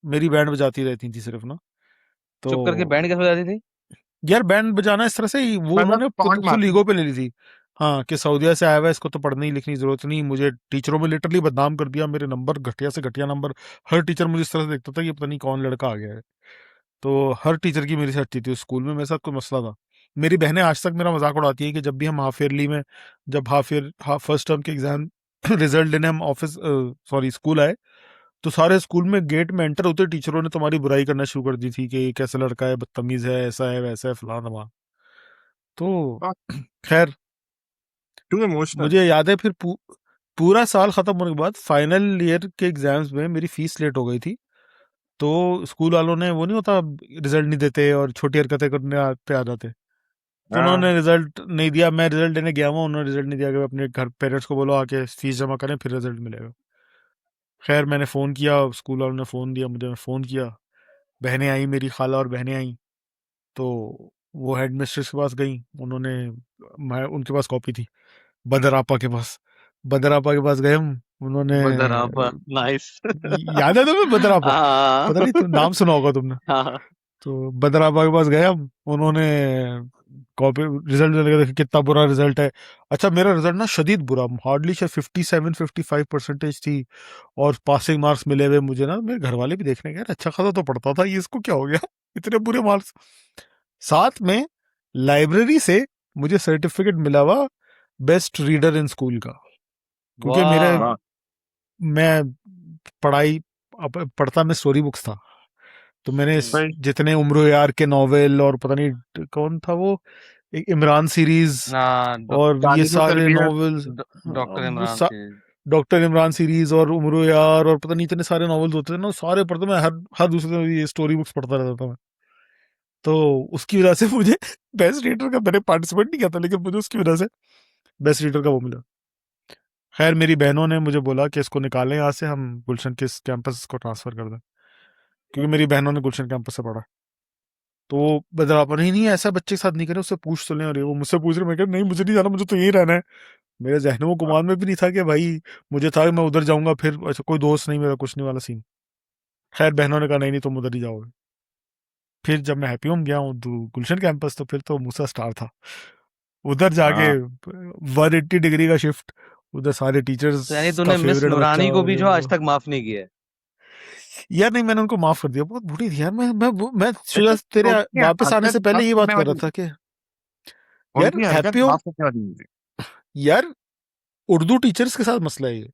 मेरी बैंड बजाती रहती थी सिर्फ ना। तो चुप करके बैंड कैसे बजाती थी? यार बैंड बजाना इस तरह से ही, वो मतलब उन्होंने टॉन्ट फुल मारती ईगो पे ले ली थी। हाँ कि सऊदीया से आया हुआ है, इसको तो पढ़ने ही लिखने की जरूरत नहीं। मुझे टीचरों में लिटरली बदनाम कर दिया, मेरे नंबर घटिया से घटिया नंबर। हर टीचर मुझे इस तरह से देखता था कि पता नहीं कौन लड़का आ गया है। तो हर टीचर की मेरी से हटती थी उस स्कूल में, मेरे साथ कोई मसला था। मेरी बहनें आज तक मेरा मजाक उड़ाती है कि जब भी हम हाफ ईयरली में, जब फर्स्ट टर्म के एग्जाम रिजल्ट लेने हम ऑफिस सॉरी स्कूल आए, तो सारे स्कूल में गेट में एंटर होते टीचरों ने तुम्हारी बुराई करना शुरू कर दी थी कि ये कैसा लड़का है, बदतमीज है, ऐसा है वैसा है फलाना वहाँ। तो खैर टू इमोशनल। मुझे याद है फिर पूरा साल खत्म होने के बाद फाइनल ईयर के एग्जाम्स में मेरी फीस लेट हो गई थी। तो स्कूल वालों ने, वो नहीं होता रिजल्ट नहीं देते और छोटी हरकतें करने पे आ जाते, तो हाँ, उन्होंने रिजल्ट नहीं दिया। मैं रिजल्ट देने गया हुआ, उन्होंने रिजल्ट नहीं दिया कि अपने घर पेरेंट्स को बोलो आके फीस जमा करें फिर रिजल्ट मिलेगा। खैर मैंने फ़ोन किया, स्कूल वालों ने फ़ोन दिया मुझे, मैं फ़ोन किया, बहनें आई, मेरी खाला और बहनें आई। तो वो हेड मिस्ट्रेस के पास गई, उन्होंने, मैं उनके पास कॉपी थी, बदर आपा के पास, बदर आपा के पास गए हम, उन्होंने, बदरापा, नाइस। याद है तुम्हें बदर आपा? हाँ पता नहीं तुम नाम सुना होगा तुमने। हाँ। तो बदर आपा के पास गए हम, उन्होंने कॉपी रिजल्ट लगा, देखा कितना बुरा रिजल्ट है। अच्छा मेरा रिजल्ट ना शदीद बुरा, हार्डली शायद 57-55% थी, और पासिंग मार्क्स मिले हुए मुझे ना। मेरे घर वाले भी देखने गए, अच्छा खासा तो पढ़ता था ये, इसको क्या हो गया इतने बुरे मार्क्स। साथ में लाइब्रेरी से मुझे सर्टिफिकेट मिला हुआ बेस्ट रीडर इन स्कूल का, क्योंकि मेरे, वाह। वाह, मैं पढ़ाई पढ़ता मैं स्टोरी बुक्स था। तो मैंने सही। जितने उम्र यार के नॉवेल और पता नहीं कौन था वो, एक इमरान सीरीज ना और ये तारीख सारे तरबियत। नॉवेल्स, डॉक्टर वो इमरान थे। डॉक्टर इमरान सीरीज और उम्र यार और पता नहीं इतने सारे नॉवेल्स होते थे ना, सारे पढ़ते। मैं हर हर दूसरे दिन ये स्टोरी बुक्स पढ़ता रहता था मैं। तो उसकी वजह से मुझे बेस्ट रीडर का, मैंने पार्टिसिपेट नहीं किया था लेकिन मुझे उसकी वजह से बेस्ट रीडर का वो मिला। खैर मेरी बहनों ने मुझे बोला कि इसको निकालें यहाँ से, हम गुलशन के कैंपस को ट्रांसफर कर दें, क्योंकि मेरी बहनों ने गुलशन कैंपस से पढ़ा। तो वो बदला पर, नहीं नहीं ऐसा बच्चे के साथ नहीं करें, उससे पूछ तो लें। और ये वो मुझसे पूछ रहे, मैं कह नहीं मुझे नहीं जाना, मुझे तो यहीं रहना है। मेरे जहन में गुमान में भी नहीं था कि भाई, मुझे था कि मैं उधर जाऊंगा, फिर ऐसा कोई दोस्त नहीं मेरा, कुछ नहीं वाला सीन। खैर बहनों ने कहा नहीं नहीं तुम उधर ही जाओगे। फिर जब मैं हैप्पी होम गया हूँ गुलशन कैंपस, तो फिर तो मूसा स्टार था उधर जाके। हाँ 180 डिग्री का शिफ्ट, उधर सारे टीचर्स तो यानी का तूने मिस फेवरेट बच्चा नूरानी को और भी ये जो आज वो। तक माफ नहीं किया है। यार नहीं, मैंने उनको माफ कर दिया, बहुत बुरी थी यार। मैं सुजास तेरे उनकी वापस आने हरकत से पहले माफ ये बात करने कर रहा वाली, था कि यार उनकी हरकत हैप्पी होम, माफ करने वाली नहीं थी। यार उर्दू टीचर्स के साथ मसला है ये।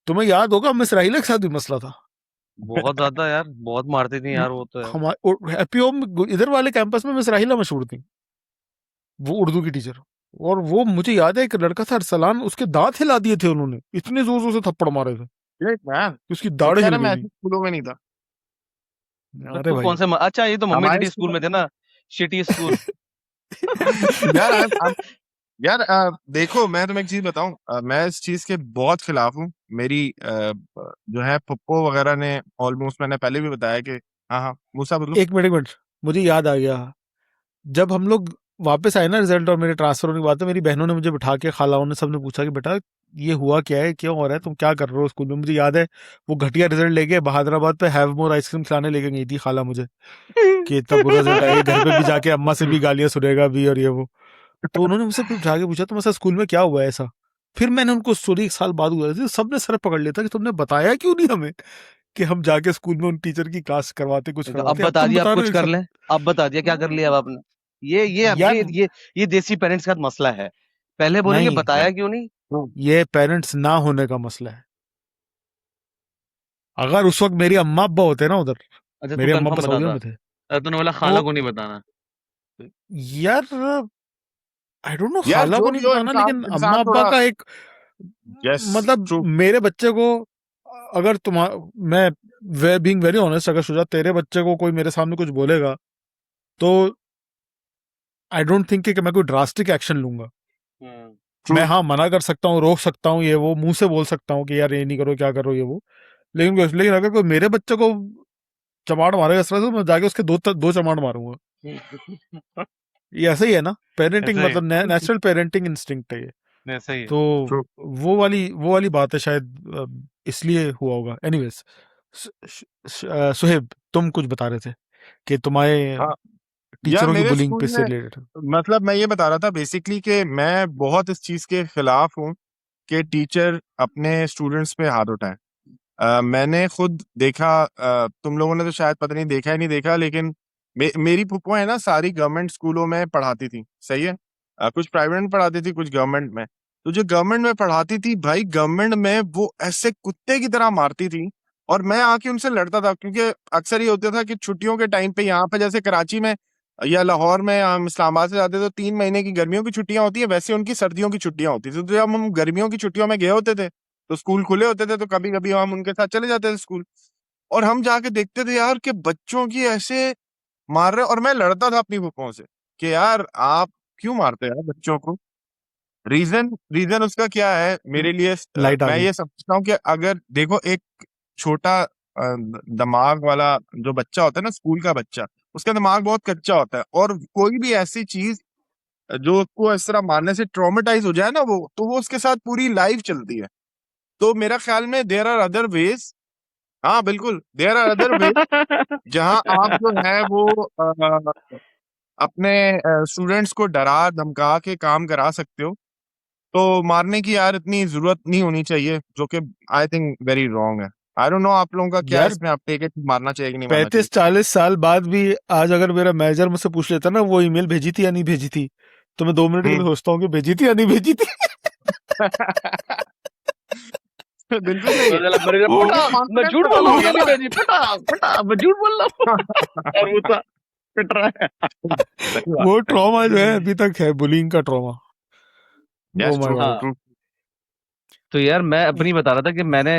तुम्हें याद होगा मिस राहिला के साथ भी मसला था। बहुत ज्यादा यार, बहुत मारती थी यार वो तो यार। हमारे हैप्पी होम इधर वाले कैंपस में मिस राहिला मशहूर थी, वो उर्दू की टीचर। और वो मुझे याद है, एक लड़का था अरसलान, उसके दांत हिला दिए थे उन्होंने, इतने जोर जोर से थप्पड़ मारे थे ये मैं कि उसकी वो दाढ़ कह हिल रहा मैं गई ऐसे थी। स्कूलों में नहीं था। अरे तू कौन भाई। से अच्छा, ये तो मम्मी हमारे डैडी स्कूल स्कूल में थे ना, शिटी स्कूल। यार यार देखो मैं तुम्हें एक चीज बताऊं, मैं इस चीज के बहुत खिलाफ हूँ। मेरी जो है पप्पो वगैरह ने ऑलमोस्ट, मैंने पहले भी बताया कि हाँ हाँ मूसा बोलो। एक मिनट एक मिनट, मुझे याद आ गया। जब हम लोग वापस आए ना रिजल्ट और मेरे ट्रांसफर होने की बात है, मेरी बहनों ने मुझे बिठा के, खालाओं ने, सबने पूछा कि बेटा ये हुआ क्या है, क्यों हो रहा है, तुम क्या कर रहे हो स्कूल में। मुझे याद है वो घटिया रिजल्ट लेके बहादुराबाद पे हैव मोर आइसक्रीम खिलाने लेके गई थी खाला मुझे, कि इतना बुरा रिजल्ट आया, घर पे भी जाके अम्मा से भी गालियां सुनेगा भी और ये वो। तो उन्होंने मुझसे फिर उठा के पूछा, तुम ऐसा स्कूल में क्या हुआ है ऐसा। फिर मैंने उनको सॉरी, एक साल बाद हुआ था, सबने सर पकड़ लिया था कि तुमने बताया क्यों नहीं हमें, कि हम जाके स्कूल में उन टीचर की क्लास करवाते, कुछ तो अब करवाते। अब बता तुम दिया, अब बता रहे कुछ हो एक कर साल। ले। अब बता दिया क्या कर लिया अब आपने। ये अब यार ये देसी पेरेंट्स का मसला है। पहले बोलेंगे नहीं, बताया क्यों नहीं। ये पेरेंट्स ना होने का मसला है। अगर उस वक्त मेरी अम्मा अब्बा होते ना उधर, अच्छा तू मेरे अम्मा अब्बा कंफर्म सऊदिया बताता। में थे, तूने बोला तो खाला को नहीं बताना। यार आई डोंट नो यार खाला जो को नहीं भी हो, बताना, इंसान लेकिन अम्मा इंसान अब्बा थोड़ा। का एक, यस मतलब ट्रू। मेरे बच्चे को, अगर मैं वे बीइंग वेरी ऑनेस्ट, अगर शुजा तेरे बच्चे को कोई मेरे सामने कुछ बोलेगा, तो आई डोंट थिंक कि मैं कोई ड्रास्टिक एक्शन लूंगा। ट्रू। मैं हाँ मना कर सकता हूँ, रोक सकता हूँ, ये वो मुंह से बोल सकता हूँ कि यार ये नहीं करो, क्या करो ये वो। लेकिन अगर कोई मेरे बच्चे को चमाड़ मारेगा इस तरह से, तो मैं जाके उसके दो चमाड़ मारूंगा। ये ऐसा ही है ना, पेरेंटिंग, ऐसे ही मतलब नेचुरल पेरेंटिंग इंस्टिंक्ट है ये। ऐसे ही है। तो ट्रू। वो वाली बात है शायद, इसलिए हुआ होगा। एनीवेज, सुहेब, तुम कुछ बता रहे थे कि तुम्हारे हाँ यार टीचरों की मेरे बुलिंग स्कूल पे से में, रिलेटेड। मतलब मैं ये बता रहा था बेसिकली कि मैं बहुत इस चीज के खिलाफ हूँ कि टीचर अपने स्टूडेंट्स पे हाथ उठाएं। मैंने खुद देखा, तुम लोगों ने तो शायद पता नहीं देखा है नहीं देखा, लेकिन मेरी फूफो है ना, सारी गवर्नमेंट स्कूलों में पढ़ाती थी, सही है। कुछ प्राइवेट में पढ़ाती थी, कुछ गवर्नमेंट में। तो जो गवर्नमेंट में पढ़ाती थी भाई, गवर्नमेंट में वो ऐसे कुत्ते की तरह मारती थी। और मैं आके उनसे लड़ता था, क्योंकि अक्सर ये होता था कि छुट्टियों के टाइम पे यहाँ पे, जैसे कराची में या लाहौर में, हम इस्लामाबाद से जाते तो 3 महीने की गर्मियों की छुट्टियां होती है, वैसे उनकी सर्दियों की छुट्टियां होती थी। तो जब हम गर्मियों की छुट्टियों में गए होते थे, तो स्कूल खुले होते थे, तो कभी कभी हम उनके साथ चले जाते थे स्कूल। और हम जाके देखते थे यार कि बच्चों की ऐसे मार रहे। और मैं लड़ता था अपनी फूफाओं से कि यार आप क्यों मारते हैं यार बच्चों को। रीजन रीजन उसका क्या है मेरे लिए, लाइट आ मैं गई। ये समझता हूँ कि अगर देखो एक छोटा दिमाग वाला जो बच्चा होता है ना, स्कूल का बच्चा, उसका दिमाग बहुत कच्चा होता है। और कोई भी ऐसी चीज जो उसको इस तरह मारने से ट्रॉमेटाइज हो जाए ना, वो तो वो उसके साथ पूरी लाइफ चलती है। तो मेरा ख्याल में देयर आर अदर वेज। हाँ बिल्कुल, देयर आर अदर वेज जहां आप जो है वो अपने स्टूडेंट्स को डरा धमका के काम करा सकते हो। तो मारने की यार इतनी जरूरत नहीं होनी चाहिए, जो कि आई थिंक वेरी रॉन्ग है। आई डोंट नो आप लोगों का क्या है यार इसमें, आप टेक इट, मारना चाहिए कि नहीं मारना चाहिए। 35-40 साल बाद भी आज अगर मेरा मैनेजर मुझसे पूछ लेता ना वो ईमेल भेजी थी या नहीं भेजी थी, तो मैं 2 मिनट के लिए हम्म। सोचता हूँ कि भेजी थी या नहीं भेजी थी। बिल्कुल सही है। वो फटा, मैं कॉन्फिडेंस झूठ तो बोल रहा हूँ होगा या नहीं ना। बेजी, फटा फटा, मैं झूठ बोल रहा हूँ। और वो तो पिट रहा है। सही बात वो है। ट्रॉमा जो है अभी तक है, बुलिंग का trauma. O yes my true God. हाँ, ट्रू। तो यार मैं अपनी बता रहा था कि मैंने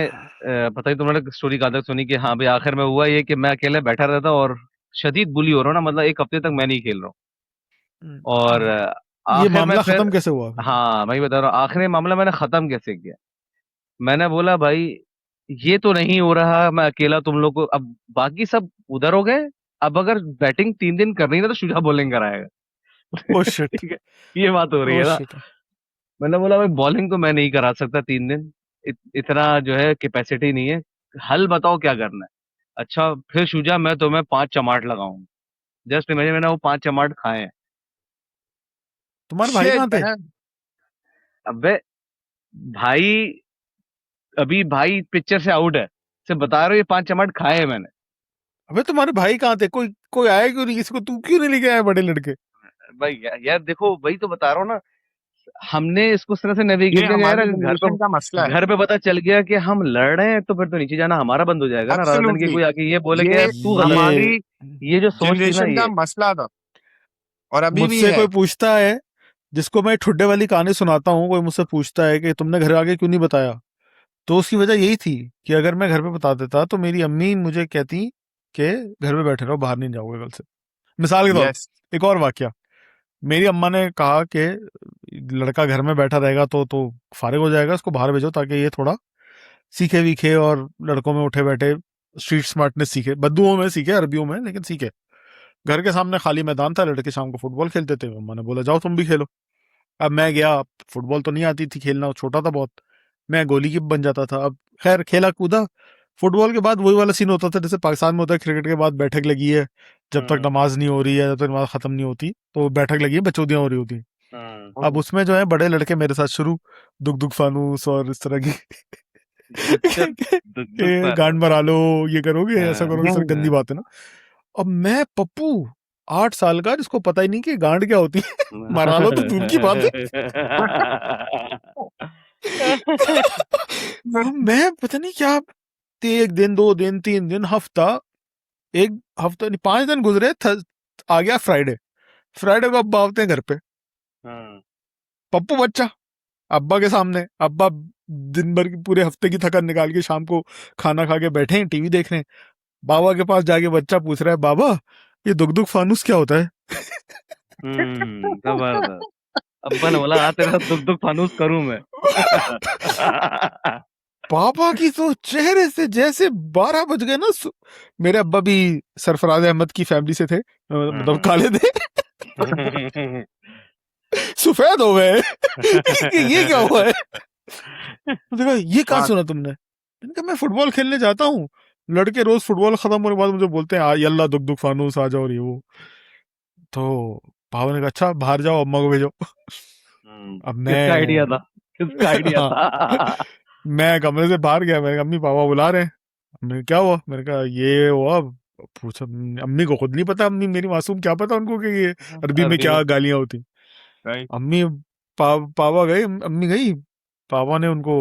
पता ही तुमने स्टोरी कहाँ तक सुनी कि हाँ भाई आखिर में हुआ ये कि मैं अकेले बैठा रहता और शदीद बुली हो रहा हूँ ना, मतलब 1 हफ्ते तक मैं नहीं खेल रहा हूँ। और ये आखिर में मामला फिर, खत्म कैसे हुआ फिर? हाँ मैं ही बता रहा हूँ आखिरी मामला मैंने खत्म कैसे किया। मैंने बोला भाई ये तो नहीं हो रहा, मैं अकेला तुम लोग को, अब बाकी सब उधर हो गए, अब अगर बैटिंग 3 दिन करनी है ना तो शुजा बॉलिंग कराएगा। Oh shit. ठीक है, ये बात हो रही ओ है ना। शिट। मैंने बोला भाई बॉलिंग तो मैं नहीं करा सकता 3 दिन, इतना जो है कैपेसिटी नहीं है। हल बताओ क्या करना है। अच्छा फिर शुजा मैं तुम्हें 5 चमाट लगाऊंगा। जस्ट इमेजिन मैंने वो 5 चमाट खाए हैं। तुम्हारे भाई शिट कहाँ थे? मैन। अबे भाई, अभी भाई पिक्चर से आउट है, से बता रहे हो ये 5 चमाट खाए हैं मैंने। अबे तुम्हारे भाई कहाँ थे? कोई कोई आया क्यों नहीं? किसी को तू क्यों नहीं लेके आया? बड़े लड़के। भाई यार देखो, वही तो बता रहा हूँ ना, हमने इसको इस तरह से ये नेविगेट किया कि यार हमारी जनरेशन का मसला है। घर पे पता चल गया कि हम लड़ रहे हैं, तो फिर तो नीचे जाना हमारा बंद हो जाएगा ना, रादर देन कि एब्सोल्युटली कोई आके ये बोले कि ये यार तू गलत है। हमारी ये जो सोच थी ना, जनरेशन का ये मसला था और अभी भी मुझसे है। कोई पूछता है, जिसको मैं ठुड्डे वाली कहानी सुनाता हूँ, कोई मुझसे पूछता है कि तुमने घर आके क्यों नहीं बताया, तो उसकी वजह यही थी कि अगर मैं घर पे बता देता तो मेरी अम्मी मुझे कहती कि घर पे बैठे रहो, बाहर नहीं जाओगे कल से। मिसाल के तौर यस पे एक और वाक्य, मेरी अम्मा ने कहा कि लड़का घर में बैठा रहेगा तो फारिग हो जाएगा, इसको बाहर भेजो ताकि ये थोड़ा सीखे वीखे और लड़कों में उठे बैठे स्ट्रीट स्मार्टनेस सीखे, बद्दुओं में सीखे, अरबियों में, लेकिन सीखे। घर के सामने खाली मैदान था, लड़के शाम को फुटबॉल खेलते थे, अम्मा ने बोला जाओ तुम भी खेलो। अब मैं गया, फुटबॉल तो नहीं आती थी खेलना, छोटा था बहुत, मैं गोली की बन जाता था। अब खैर खेला कूदा, फुटबॉल के बाद वही वाला सीन होता था जैसे पाकिस्तान में होता है, क्रिकेट के बाद बैठक लगी है, जब तक नमाज नहीं हो रही है, जब तक नमाज खत्म नहीं होती, तो बैठक लगी है, बचौदियां हो रही होती। अब उसमें जो है बड़े लड़के मेरे साथ शुरू, दुख दुख फानूस और इस तरह की कि गांड मरा लो, ये करोगे, ऐसा करोगे, इस तरह गंदी बात है ना। अब मैं पप्पू 8 साल का, जिसको पता ही नहीं कि गांड क्या होती है, मरा लो तो दूर की बात है। मैं पता नहीं क्या, 1 दिन 2 दिन 3 दिन हफ्ता, एक हफ्ता नहीं 5 दिन गुजरे, आ गया फ्राइडे। फ्राइडे को अब्बा आते हैं घर पे, पप्पू बच्चा अब्बा के सामने, अब्बा दिन भर की पूरे हफ्ते की थकान निकाल के शाम को खाना खा के बैठे हैं, टीवी देख रहे हैं। बाबा के पास जाके बच्चा पूछ रहा है, बाबा ये दुख दुख फानूस क्या होता है? जबरदस्त। अब्बा ने बोला आ तेरे साथ दुख दुख फानूस करूं मैं। पापा की तो चेहरे से जैसे 12 बज गए ना। मेरे अब्बा भी सरफराज अहमद की फैमिली से थे, मतलब काले थे, सफेद हो गए कि ये क्या हुआ है? तो देखा ये कहाँ हाँ सुना तुमने? मैंने कहा मैं फुटबॉल खेलने जाता हूँ, लड़के रोज फुटबॉल खत्म होने के बाद मुझे बोलते हैं यल्ला दुख दुख फानूस आ जाओ और ये वो। तो पापा ने कहा अच्छा बाहर जाओ, अम्मा को भेजो। अब किसका आइडिया मैं था? किसका आइडिया हाँ, था? मैं कमरे से बाहर गया, मैंने कहा अम्मी पापा बुला रहे हैं। मैंने कहा, क्या हुआ? मैंने कहा ये हुआ। पूछा, अम्मी को खुद नहीं पता, अम्मी मेरी मासूम, क्या पता उनको कि ये अरबी में अरबी में क्या गालियां होती। राइट अम्मी पापा गए, अम्मी गई, पापा ने उनको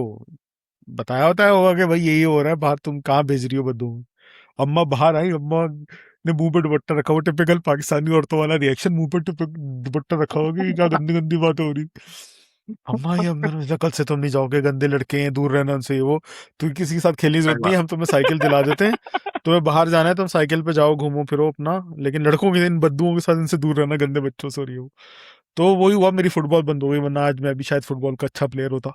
बताया होगा कि भाई यही हो रहा है बाहर, तुम कहाँ भेज रही हो बद्दू में। अम्मा बाहर आई, अम्मा ने मुंह पे दुपट्टा रखा हुआ, टिपिकल पाकिस्तानी औरतों वाला रिएक्शन, मुंह पे दुपट्टा रखा होगा कि क्या गंदी गंदी बात हो रही। अम्मा ये अंदर, कल से तुम नहीं जाओगे, गंदे लड़के हैं, दूर रहना उनसे, ये वो, तो किसी के साथ खेलने की सही जरूरत नहीं बात है, हम तुम्हें साइकिल दिला देते हैं, तुम्हें बाहर जाना है तुम साइकिल पे जाओ, घूमो फिरो अपना, लेकिन लड़कों के इन बद्दुओं के साथ इनसे दूर रहना, गंदे बच्चों से, और ये वो। तो वही हुआ, मेरी फुटबॉल बंद हो गई, वरना आज मैं भी शायद फुटबॉल का अच्छा प्लेयर होता,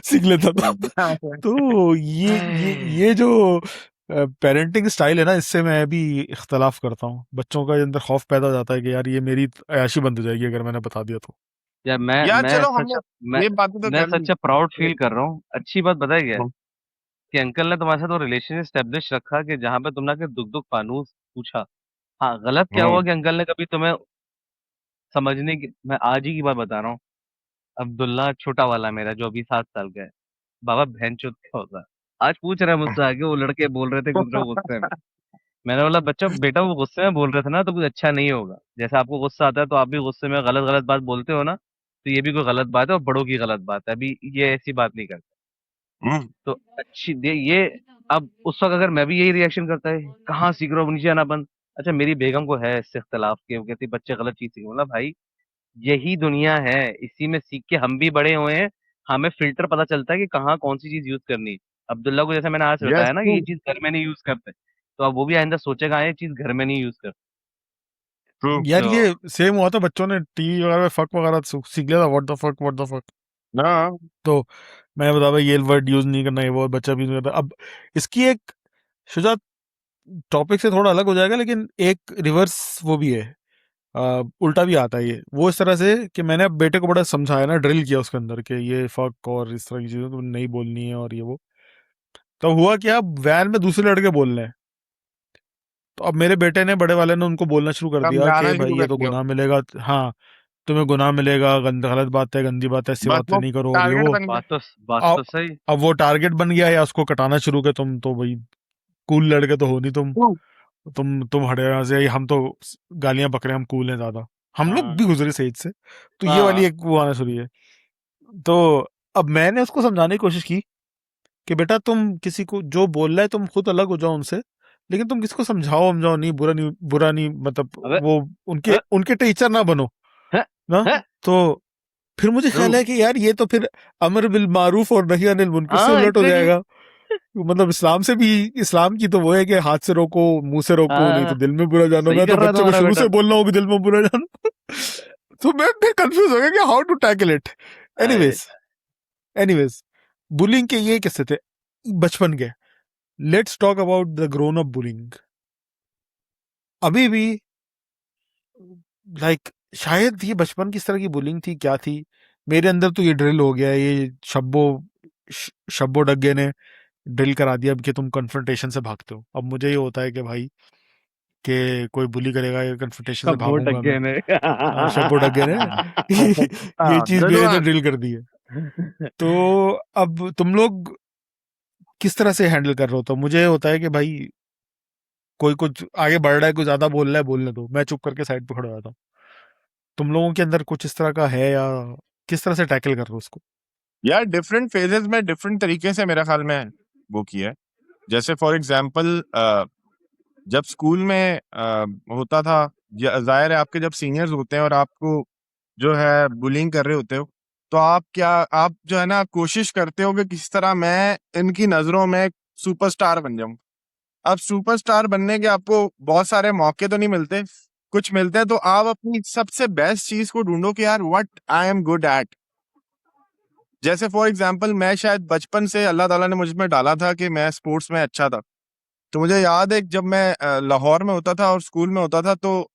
सीख लेता था। तो ये जो पेरेंटिंग स्टाइल है ना, इससे मैं भी इख्तलाफ करता हूँ। बच्चों का अंदर खौफ पैदा हो जाता है कि यार ये मेरी अयाशी बंद हो जाएगी अगर मैंने बता दिया तो। यार यार मैं चलो सच हमने मैं ये बातें तो मैं कर ली। सच्चा प्राउड फील कर रहा हूँ। अच्छी बात बताया गया कि अंकल ने तुम्हारे साथ वो रिलेशन एस्टेब्लिश रखा कि जहां पे तुमने आके दुख दुख फानूस पूछा। हाँ, गलत क्या हुआ कि अंकल ने कभी तुम्हें समझने की, मैं आज ही की बात बता रहा हूँ। अब्दुल्ला छोटा वाला मेरा जो अभी 7 साल का है, बाबा बहनचोद क्या होता है, आज पूछ रहा है मुझसे आके, वो लड़के बोल रहे थे गुस्से गुस्से में। मैंने बोला बच्चा बेटा वो गुस्से में बोल रहे थे ना तो कुछ अच्छा नहीं होगा, जैसे आपको गुस्सा आता है तो आप भी गुस्से में गलत गलत बात बोलते हो ना, तो ये भी कोई गलत बात है और बड़ों की गलत बात है, अभी ये ऐसी बात नहीं करते। तो ये अब उस वक्त अगर मैं भी यही रिएक्शन करता है, कहाँ सीख रहा हूँ, नीचे आना बंद। अच्छा मेरी बेगम को है इससे इख्तलाफ के, वो कहती बच्चे गलत चीज सीखे, बोला भाई यही दुनिया है, इसी में सीख के हम भी बड़े हुए हैं, हमें फिल्टर पता चलता है कि कहाँ कौन सी चीज यूज करनी है। अब्दुल्ला को जैसे मैंने आज यस बताया ना कि ये चीज घर में नहीं यूज करते, तो अब वो भी आइंदा सोचेगा ये चीज घर में नहीं यूज करते। ट्रू यार तो ये सेम हुआ था, बच्चों ने टीवी वगैरह में फक वगैरह सीख लिया था, व्हाट द फक। ना तो मैं बता भाई ये वर्ड यूज नहीं करना, ये वो, बच्चा भी नहीं करता। अब इसकी एक शुजात, टॉपिक से थोड़ा अलग हो जाएगा, लेकिन एक रिवर्स वो भी है, उल्टा भी आता है ये, वो इस तरह से कि मैंने अब बेटे को बड़ा समझाया ना, ड्रिल किया उसके अंदर कि ये फक और इस तरह की चीजें तो नहीं बोलनी है और ये वो। तो हुआ क्या, वैन में दूसरे लड़के बोल रहे हैं, तो अब मेरे बेटे ने, बड़े वाले ने उनको बोलना शुरू कर दिया समझाना कि भाई शुरू ये कर तो दिया। गुनाह मिलेगा, हाँ तुम्हें गुनाह मिलेगा, गलत बात है, गंदी बात है, ऐसी बस बातें वो नहीं करो और ये टारगेट वो। बन गया। बात अब तो सही। अब वो टारगेट बन गया या उसको कटाना शुरू कर, तुम तो भाई कूल लड़के तो हो नहीं तुम। तुम हरियाणा से, हम तो गालियां पकड़े, हम कूल हैं ज्यादा, हम लोग हाँ भी गुजरे सेज से। तो ये वाली हाँ एक वो आना शुरू है। तो अब मैंने उसको समझाने की कोशिश की कि बेटा तुम किसी को जो बोल रहा है तुम खुद अलग हो जाओ उनसे, लेकिन तुम किसी को समझाओ समझाओ नहीं, बुरा नहीं, मतलब अबे वो उनके अ, उनके टीचर ना बनो है, ना। है, तो फिर मुझे ट्रू। ख्याल है कि यार ये तो फिर अमर बिल मारूफ और नही अनिल मुनकर से हाँ उलट हो एग्जैक्टली। जाएगा। मतलब इस्लाम से भी, इस्लाम की तो वो है कि हाथ से रोको, मुंह से रोको, नहीं तो हाँ दिल में बुरा जानो। सही मैं तो कर रहा है बच्चे को तुम्हारा शुरू बेटा। से बोल रहा हूँ कि दिल में बुरा जानो। तो मैं कंफ्यूज हो गया कि हाउ टू टैकल इट। अरे एनीवेज, एनीवेज बुलिंग के ये किस्से थे बचपन के। Let's talk about the grown up bullying. अभी भी लाइक शायद ये बचपन की इस तरह की बुलिंग थी, क्या थी, मेरे अंदर तो ये ड्रिल हो गया है, ये शब्बो डग्गे ने ड्रिल करा दिया अब कि तुम कन्फ्रंटेशन से भागते हो। अब मुझे ये होता है कि भाई कि कोई बुली करेगा, ये कन्फ्रंटेशन से सब वो भागूंगा मैं। डगे ने। शब्बो डग्गे ने ये हाँ चीज गुड मेरे अंदर वन। ड्रिल कर दी है। तो अब तुम लोग किस तरह से हैंडल कर रहे हो? तो मुझे होता है कि भाई कोई कुछ आगे बढ़ रहा है, कोई ज्यादा बोल रहा है, बोलने दो, मैं चुप करके साइड पे खड़ा हो जाता हूँ। तुम लोगों के अंदर कुछ इस तरह का है या किस तरह से टैकल कर रहे हो उसको? यार डिफरेंट फेजेस में डिफरेंट तरीके से मेरे ख्याल में वो किया है। जैसे फॉर एग्जांपल जब स्कूल में होता था, जाहिर है आपके जब सीनियर्स होते हैं और आपको जो है बुलिंग कर रहे होते हो, तो आप जो है ना कोशिश करते हो कि किस तरह मैं इनकी नजरों में सुपरस्टार बन जाऊं। अब सुपरस्टार बनने के आपको बहुत सारे मौके तो नहीं मिलते, कुछ मिलते हैं, तो आप अपनी सबसे बेस्ट चीज को ढूंढो कि यार what I am good at. जैसे फॉर एग्जांपल मैं शायद बचपन से अल्लाह ताला ने मुझ में डाला था कि मैं स्पोर्ट्स में अच्छा था। तो मुझे याद है कि जब मैं लाहौर में होता था और स्कूल में होता था, तो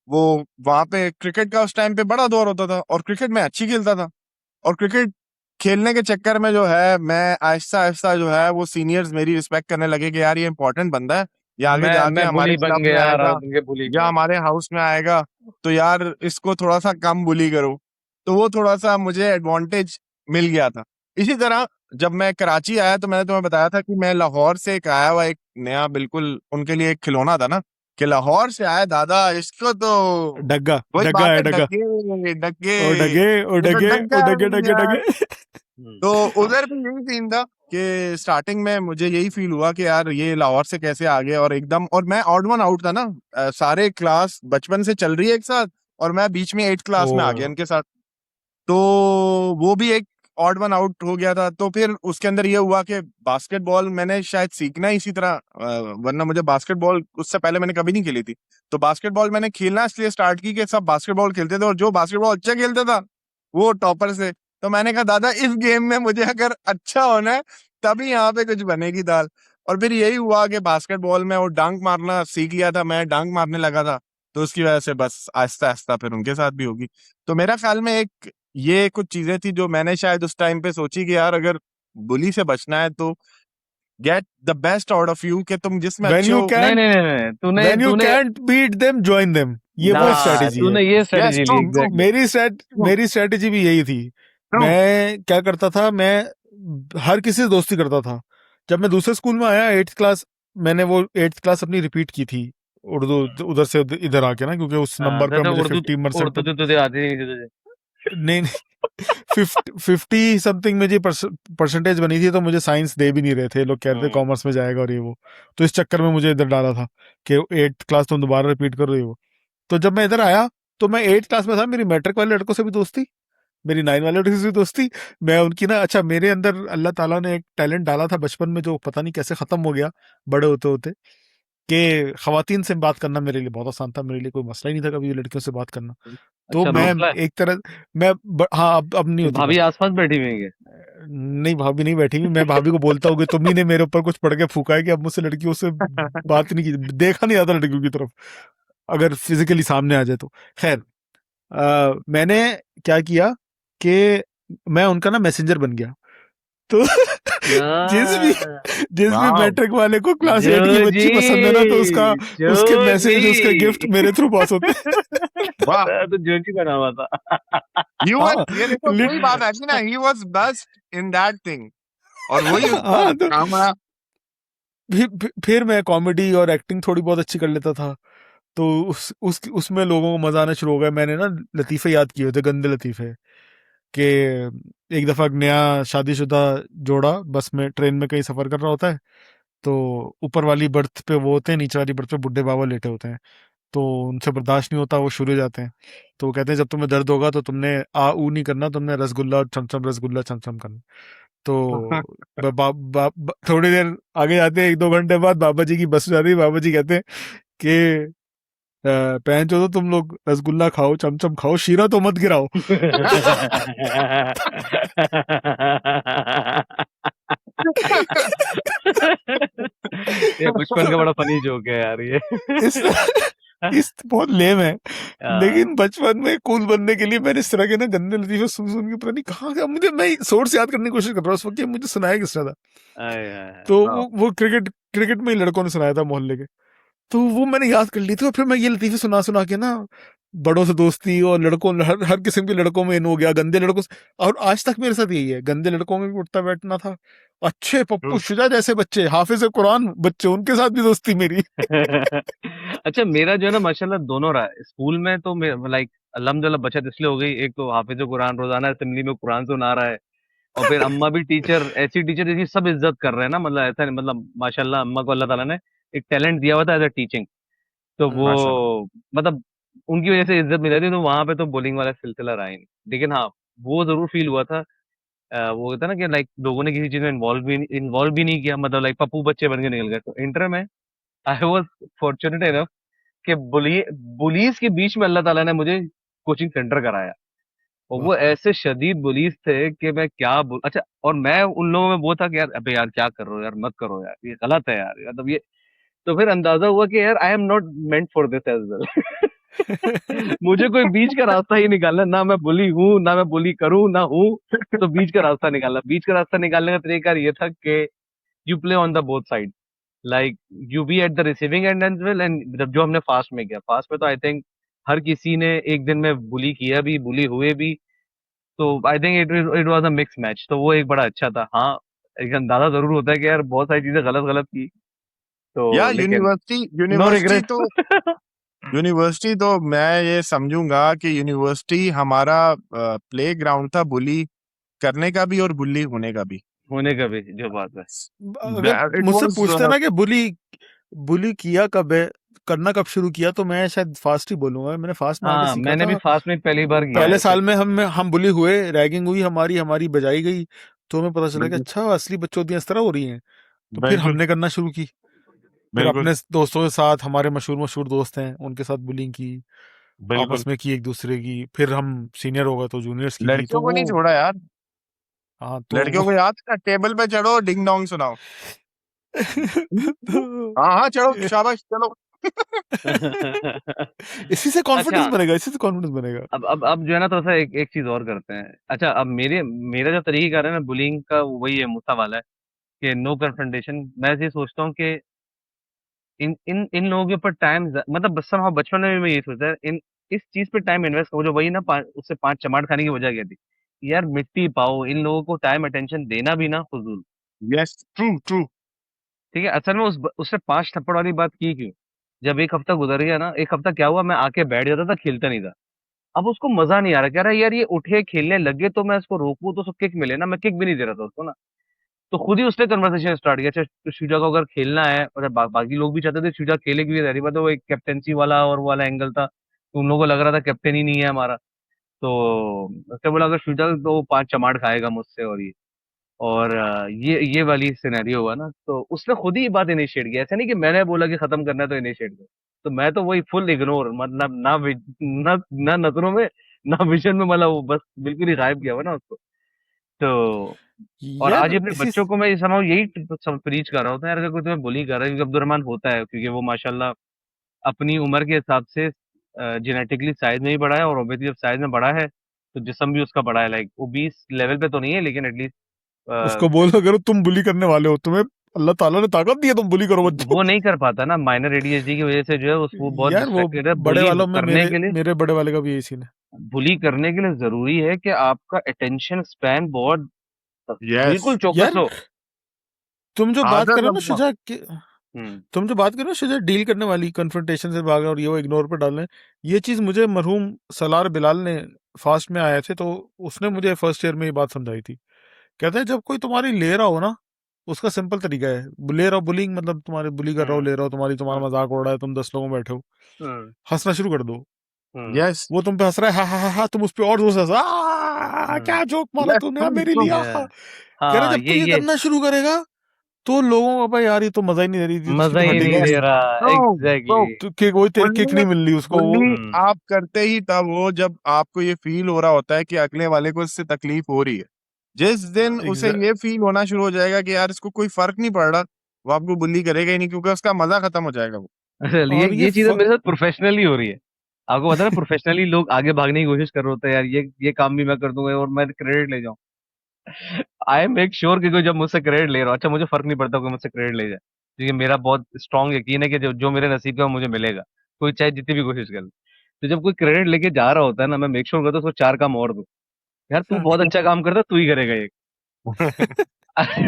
वो वहां पे क्रिकेट का उस टाइम पे बड़ा दौर होता था और क्रिकेट में अच्छी खेलता था। और क्रिकेट खेलने के चक्कर में जो है मैं आहिस्ता आहिस्ता जो है वो सीनियर्स मेरी रिस्पेक्ट करने लगे कि यार ये इंपॉर्टेंट बंदा है, ये आगे जाके मैं हमारे बुली बन क्लब में गया आएगा रात के बुली या का। हमारे हाउस में आएगा, तो यार इसको थोड़ा सा कम बुली करो। तो वो थोड़ा सा मुझे एडवांटेज मिल गया था। इसी तरह जब मैं कराची आया, तो मैंने तुम्हें बताया था कि मैं लाहौर से एक आया हुआ एक नया बिल्कुल उनके लिए एक खिलौना था ना, कि लाहौर से आया दादा, इसको तो डग्गा, वही डग्गा बात है है, डग्गा। डगे डगे, ओ डगे, ओ ये तो डगे, ओ डग्गा डगे है डगे यार। डगे। तो उधर भी यही सीन था कि स्टार्टिंग में मुझे यही फील हुआ कि यार ये लाहौर से कैसे आ गए, और एकदम, और मैं ऑड वन आउट था ना। सारे क्लास बचपन से चल रही है एक साथ, और मैं बीच में 8th क्लास में आ गया ओ इनके साथ। तो वो भी एक ऑड वन आउट हो गया था। तो फिर उसके अंदर ये हुआ कि बास्केटबॉल मैंने शायद सीखना ही इसी तरह, वरना मुझे बास्केटबॉल उससे पहले मैंने कभी नहीं खेली थी। तो बास्केटबॉल मैंने खेलना इसलिए स्टार्ट की कि सब बास्केटबॉल खेलते थे और जो बास्केटबॉल अच्छा खेलता था वो टॉपर से। तो मैंने कहा दादा इस गेम में मुझे अगर अच्छा होना है तभी यहाँ पे कुछ बनेगी दाल। और फिर यही हुआ कि बास्केटबॉल में वो डंक मारना सीख लिया था, मैं डंक मारने लगा था। तो उसकी वजह से बस आहिस्ता आहिस्ता फिर उनके साथ भी होगी। तो मेरा ख्याल में एक ये कुछ चीजें थी जो मैंने शायद उस टाइम पे सोची कि यार अगर बुली से बचना है तो get the best out of you, कि तुम जिसमें व्हेन अच्छे यू हो। नहीं कैंट नहीं नहीं नहीं, तूने व्हेन यू तूने can't beat them join them, ये वो हाँ स्ट्रेटेजी है। तूने ये यस स्ट्रेटेजी ली ट्रू ट्रू एग्जैक्टली। ट्रू मेरी स्ट्रेटेजी भी यही थी। ट्रू। मैं क्या करता था, मैं हर किसी से दोस्ती करता था। जब मैं दूसरे स्कूल में आया 8th क्लास, मैंने वो 8th क्लास अपनी रिपीट की थी उर्दू, उधर से इधर आके ना, क्योंकि उस हाँ नंबर पे तो मुझे उर्दू 50% उर्दू पे, तो तुझे आती नहीं थी तुझे। नहीं नहीं 50 समथिंग में जी परसेंटेज बनी थी, तो मुझे साइंस दे भी नहीं रहे थे, लोग कह रहे थे कॉमर्स में जाएगा और ये वो। तो इस चक्कर में मुझे इधर डाला था कि 8th क्लास तुम दोबारा रिपीट कर रही हो। तो जब मैं इधर आया तो मैं 8th क्लास में था, मेरी मैट्रिक वाले लड़कों से भी दोस्ती, मेरी 9 वाले लड़कों से भी दोस्ती। मैं उनकी ना, अच्छा मेरे अंदर अल्लाह ताला ने एक टैलेंट डाला था बचपन में, जो पता नहीं कैसे खत्म हो गया बड़े होते होते, कि खवातीन से बात करना मेरे लिए बहुत आसान था, मेरे लिए कोई मसला ही नहीं था कभी लड़कियों से बात करना। तो अच्छा मैं मसला है। एक तरह, हाँ अब नहीं तो होती भाभी बात। आसपास बैठी हुई है नहीं भाभी नहीं बैठी हुई, मैं भाभी को बोलता हूँ कि तुम ही ने मेरे ऊपर कुछ पड़ के फूका है कि अब मुझसे लड़कियों से बात नहीं की, देखा नहीं जाता लड़कियों की तरफ अगर फिजिकली सामने आ जाए तो। खैर, मैंने क्या किया कि मैं उनका ना मैसेंजर बन गया। तो जिस भी जिस भी वाह मैट्रिक वाले को क्लास 8 की जो बच्ची पसंद है ना तो उसका जी उसके जो मैसेज उसका गिफ्ट जी मेरे थ्रू पास होते हैं। वाह तो जो जी बना हुआ था। यू हाँ वर ये देखो वही बात आती है ना he was best in that thing और वही उसका हाँ तो काम आया फिर मैं कॉमेडी और एक्टिंग थोड़ी बहुत अच्छी कर लेता था। तो उसमें लोगों को मजा आना शुरू हो गया। मैंने ना लतीफे याद किए थे, गंदे लतीफे कि एक दफा नया शादीशुदा जोड़ा बस में ट्रेन में कहीं सफर कर रहा होता है, तो ऊपर वाली बर्थ पे वो होते हैं, नीचे वाली बर्थ पे बुढ़े बाबा लेटे होते हैं। तो उनसे बर्दाश्त नहीं होता, वो शुरू हो जाते हैं। तो वो कहते हैं जब तुम्हें दर्द होगा तो तुमने आ ऊ नहीं करना, तुमने रसगुल्ला और छमछम रसगुल्ला छमछम करना। तो थोड़ी देर आगे जाते हैं, 1-2 घंटे बाद बाबा जी की बस जाती है। बाबा जी कहते हैं कि पहन चो तो तुम लोग रसगुल्ला खाओ, चमचम खाओ, शीरा तो मत गिराओ। ये बचपन का बड़ा फनी जोक है यार ये। इस इस बहुत लेम है, हाँ, लेकिन बचपन में कूल बनने के लिए मैंने इस तरह के ना गंदे लतीफे सुन सुन के पता नहीं कहाँ गया मुझे। मैं सोर्स याद करने की कोशिश कर रहा हूँ उस वक्त, ये मुझे सुनाया किसने था। आय, हाय, हाय। तो हाँ वो क्रिकेट क्रिकेट में ही लड़कों ने सुनाया था मोहल्ले के। तो वो मैंने याद कर ली थी, और फिर मैं ये लतीफे सुना सुना के ना बड़ों से दोस्ती और लड़कों हर किस्म के लड़कों में इन हो गया, गंदे लड़कों से। और आज तक मेरे साथ यही है, गंदे लड़कों में भी उठता बैठना था, अच्छे पप्पू ट्रू शुजा जैसे बच्चे, हाफिज कुरान बच्चे, उनके साथ भी दोस्ती मेरी। अच्छा मेरा जो है ना माशाल्लाह दोनों रहा है। स्कूल में तो लाइक अल्हम्दुलिल्लाह बचत इसलिए हो गई, एक तो हाफिज कुरान रोजाना असेंबली में कुरान सुना रहा है, और फिर अम्मा भी टीचर, ऐसी टीचर जिसकी सब इज्जत कर रहे हैं ना, मतलब ऐसा नहीं, मतलब माशाल्लाह अम्मा को अल्लाह ताला ने एक टैलेंट दिया हुआ था एज अ टीचिंग। तो वो माशाल्लाह मतलब उनकी वजह से इज्जत मिल रही थी, तो वहां पे तो बुलिंग वाला सिलसिला रहा ही नहीं। लेकिन हाँ, वो जरूर फील हुआ था। वो होता है ना कि लाइक लोगों ने किसी चीज में इन्वॉल्व भी नहीं किया, मतलब लाइक पप्पू बच्चे बन के निकल गए। तो इंटर में आई वॉज फॉर्चुनेट इनफ कि बुलीज के बीच में अल्लाह ताला ने मुझे कोचिंग सेंटर कराया। और वाह वो ऐसे शदीद बुलीज थे कि मैं क्या अच्छा, और मैं उन लोगों में वो था कि यार अबे यार क्या कर रहे हो यार, मत करो यार, ये गलत है यार, मतलब ये। तो फिर अंदाजा हुआ कि यार I am not meant for this as well. मुझे कोई बीच का रास्ता ही निकालना, ना मैं बुली हूँ ना मैं बुली करूँ ना हूँ। तो बीच का रास्ता निकालना, बीच का रास्ता निकालने का तरीका ये था कि you play on the both side, like you be at the receiving end as well. And जो हमने फास्ट में किया, फास्ट में तो आई थिंक हर किसी ने एक दिन में बुली किया भी, बुली हुए भी। तो I think it was a mix match, तो वो एक बड़ा अच्छा था। हाँ, एक अंदाजा जरूर होता है कि यार बहुत सारी चीजें गलत गलत की, या तो लेकिन यूनिवर्सिटी नो यूनिवर्सिटी रिग्रेट। तो यूनिवर्सिटी तो मैं ये समझूंगा कि यूनिवर्सिटी हमारा प्ले ग्राउंड था बुली करने का भी और बुली होने का भी होने का भी जो बात है। अगर इट मुझसे वाज पूछते ना कि बुली बुली किया कब है, करना कब शुरू किया, तो मैं शायद फास्ट ही बोलूंगा। मैंने फास्ट में आके हाँ, सीखा मैंने भी था। फास्ट में पहली बार किया पहले है साल फिर। में हम बुली हुए, रैगिंग हुई, हमारी हमारी बजाई गई। तो हमें पता चला कि बिल्कुल अच्छा असली बच्चों इस तरह हो रही हैं। तो फिर बिल्कुल हमने करना शुरू की। फिर बिल्कुल अपने दोस्तों के साथ, हमारे मशहूर मशहूर दोस्त हैं उनके साथ बुलिंग की, बिल्कुल आपस में की एक दूसरे की। फिर हम सीनियर हो गए तो जूनियर्स की। लड़कियों तो को वो नहीं छोड़ा यार हाँ तो लड़कियों को याद है टेबल पे चढ़ो डिंग डोंग सुनाओ तो हाँ हाँ चलो शाबाश चलो इसी से कॉन्फिडेंस अच्छा, बनेगा, इसी से कॉन्फिडेंस बनेगा। अब जो है ना, थोड़ा सा एक एक चीज और करते हैं। अच्छा, अब मेरा जो तरीका है ना बुलिंग का, वही है मूसा वाला है कि नो कन्फ्रंटेशन। मैं ये सोचता हूँ कि इन इन इन लोगों के ऊपर टाइम, मतलब बचपन में भी मैं ये सोचता है, इन इस चीज पे टाइम इन्वेस्ट करो। जो वही ना, उससे 5 चमाट खाने की वजह क्या थी, यार मिट्टी पाओ। इन लोगों को टाइम अटेंशन देना भी ना फजूल। यस ट्रू ट्रू ठीक है, असल में उससे 5 थप्पड़ वाली बात की क्यों? जब एक हफ्ता गुजर गया ना, एक हफ्ता क्या हुआ, मैं आके बैठ जाता था, खेलता नहीं था। अब उसको मजा नहीं आ रहा, कह रहा है यार ये उठे खेलने लगे तो मैं इसको रोकूं तो उसको किक मिले ना, मैं किक भी नहीं दे रहा था उसको ना। तो खुद ही उसने कन्वर्सेशन स्टार्ट किया, अच्छा तो शुजा को अगर खेलना है, और बाकी लोग भी चाहते थे शुजा खेले, क्योंकि जाहिर बात है वो एक कैप्टेंसी वाला और वो वाला एंगल था, तो उन लोगों को लग रहा था कैप्टन ही नहीं है हमारा। तो उसने बोला अगर शुजा तो 5 चमाट खाएगा मुझसे, और और ये वाली सिनेरियो हुआ ना, तो उसने खुद ही ये बात इनिशिएट किया। ऐसा नहीं कि मैंने बोला कि खत्म करना है तो इनिशिएट कर। तो मैं तो वही फुल इग्नोर, मतलब ना नजरों में, ना विजन में, मतलब वो बस बिल्कुल ही गायब किया हुआ ना उसको। तो और आज यार अपने इसी बच्चों को मैं समझ यही सब प्रीच कर रहा होता है यार, अगर कोई तुम्हें बुली कर रहा है, क्योंकि अब्दुलरहमान होता है, क्योंकि वो माशाल्लाह अपनी उम्र के हिसाब से जेनेटिकली साइज में भी बड़ा है, और ओबेसिटी जब साइज में बड़ा है तो जिस्म भी उसका बड़ा है। लाइक ओबीस लेवल पे तो नहीं है, लेकिन एटलीस्ट उसको बोल अगर तुम बुली करने वाले हो, तुम्हें अल्लाह ताला ने ताकत दी है, तुम बुली करो बच्चों वो नहीं कर पाता ना, माइनर एडीएचडी की वजह से जो है वो बहुत यार वो डिस्ट्रैक्टेड है। बड़े बुली वालों में करने मेरे के लिए मेरे बड़े वाले का भी यही सीन है। बुली करने के लिए जरूरी है कि आपका अटेंशन स्पैन बहुत बिल्कुल यस चौकस यार हो। तुम जो बात कर आदत रहे हो ना अब शुजा के, हम्म तुम जो बात कर रहे हो शुजा, डील करने वाली, कन्फ्रंटेशन से भागना और ये वो इग्नोर पे डालना, ये चीज मुझे मरहूम सलार बिलाल ने फास्ट में आए थे तो उसने मुझे फर्स्ट ईयर में ये बात समझाई थी। कहते हैं जब कोई तुम्हारी ले रहा हो ना, उसका सिंपल तरीका है, ले रहा हो बुलिंग मतलब तुम्हारे बुली कर रहा हो, हम्म ले रहा हो तुम्हारा हम्म मजाक उड़ रहा है, तुम 10 लोगों में बैठे हो, हम्म हंसना शुरू कर दो। हम्म यस वो तुम पे हंस रहा है, हा हा हा हा, तुम उस पे और जोर से हंस, क्या जोक मारा यस तूने मेरे लिए, ये आहा। कह रहे हाँ जब तू ये ये करना शुरू करेगा तो लोगों को भाई यार ये तो मजा ही नहीं दे रही थी, इसकी मजा तो ही हड्डी नहीं नहीं दे थी, रहा, तो एग्जैक्टली। तो वही तेरी किक बुल्ली नहीं मिल रही उसको वो। बुल्ली आप करते ही तब हो जब आपको ये फील हो रहा होता है कि अगले वाले को इससे तकलीफ हो रही है। जिस दिन उसे एग्जैक्ट ये फील होना शुरू हो जाएगा कि यार इसको कोई फर्क नहीं पड़ रहा, वो आपको बुल्ली करेगा ही नहीं, क्योंकि उसका मजा खत्म हो जाएगा वो। ये और ये ये चीजें मेरे साथ प्रोफेशनली हो रही है। आपको पता है ना, प्रोफेशनली लोग आगे भागने की कोशिश कर रहे होते हैं, यार ये काम भी मैं कर दूंगा और मैं क्रेडिट ले जाऊं। आई मेक श्योर कि कोई जब मुझसे क्रेडिट ले रहा हो, अच्छा मुझे फर्क नहीं पड़ता कोई मुझसे क्रेडिट ले जाए, क्योंकि मेरा बहुत स्ट्रांग यकीन है कि जो मेरे नसीब का है, वो मुझे मिलेगा, कोई चाहे जितनी भी कोशिश कर ले। तो जब कोई क्रेडिट लेके जा रहा होता है ना, मैं मेक श्योर करता हूँ उसको 4 काम और दूं। यार तू बहुत अच्छा काम करता है, तू ही करेगा ये।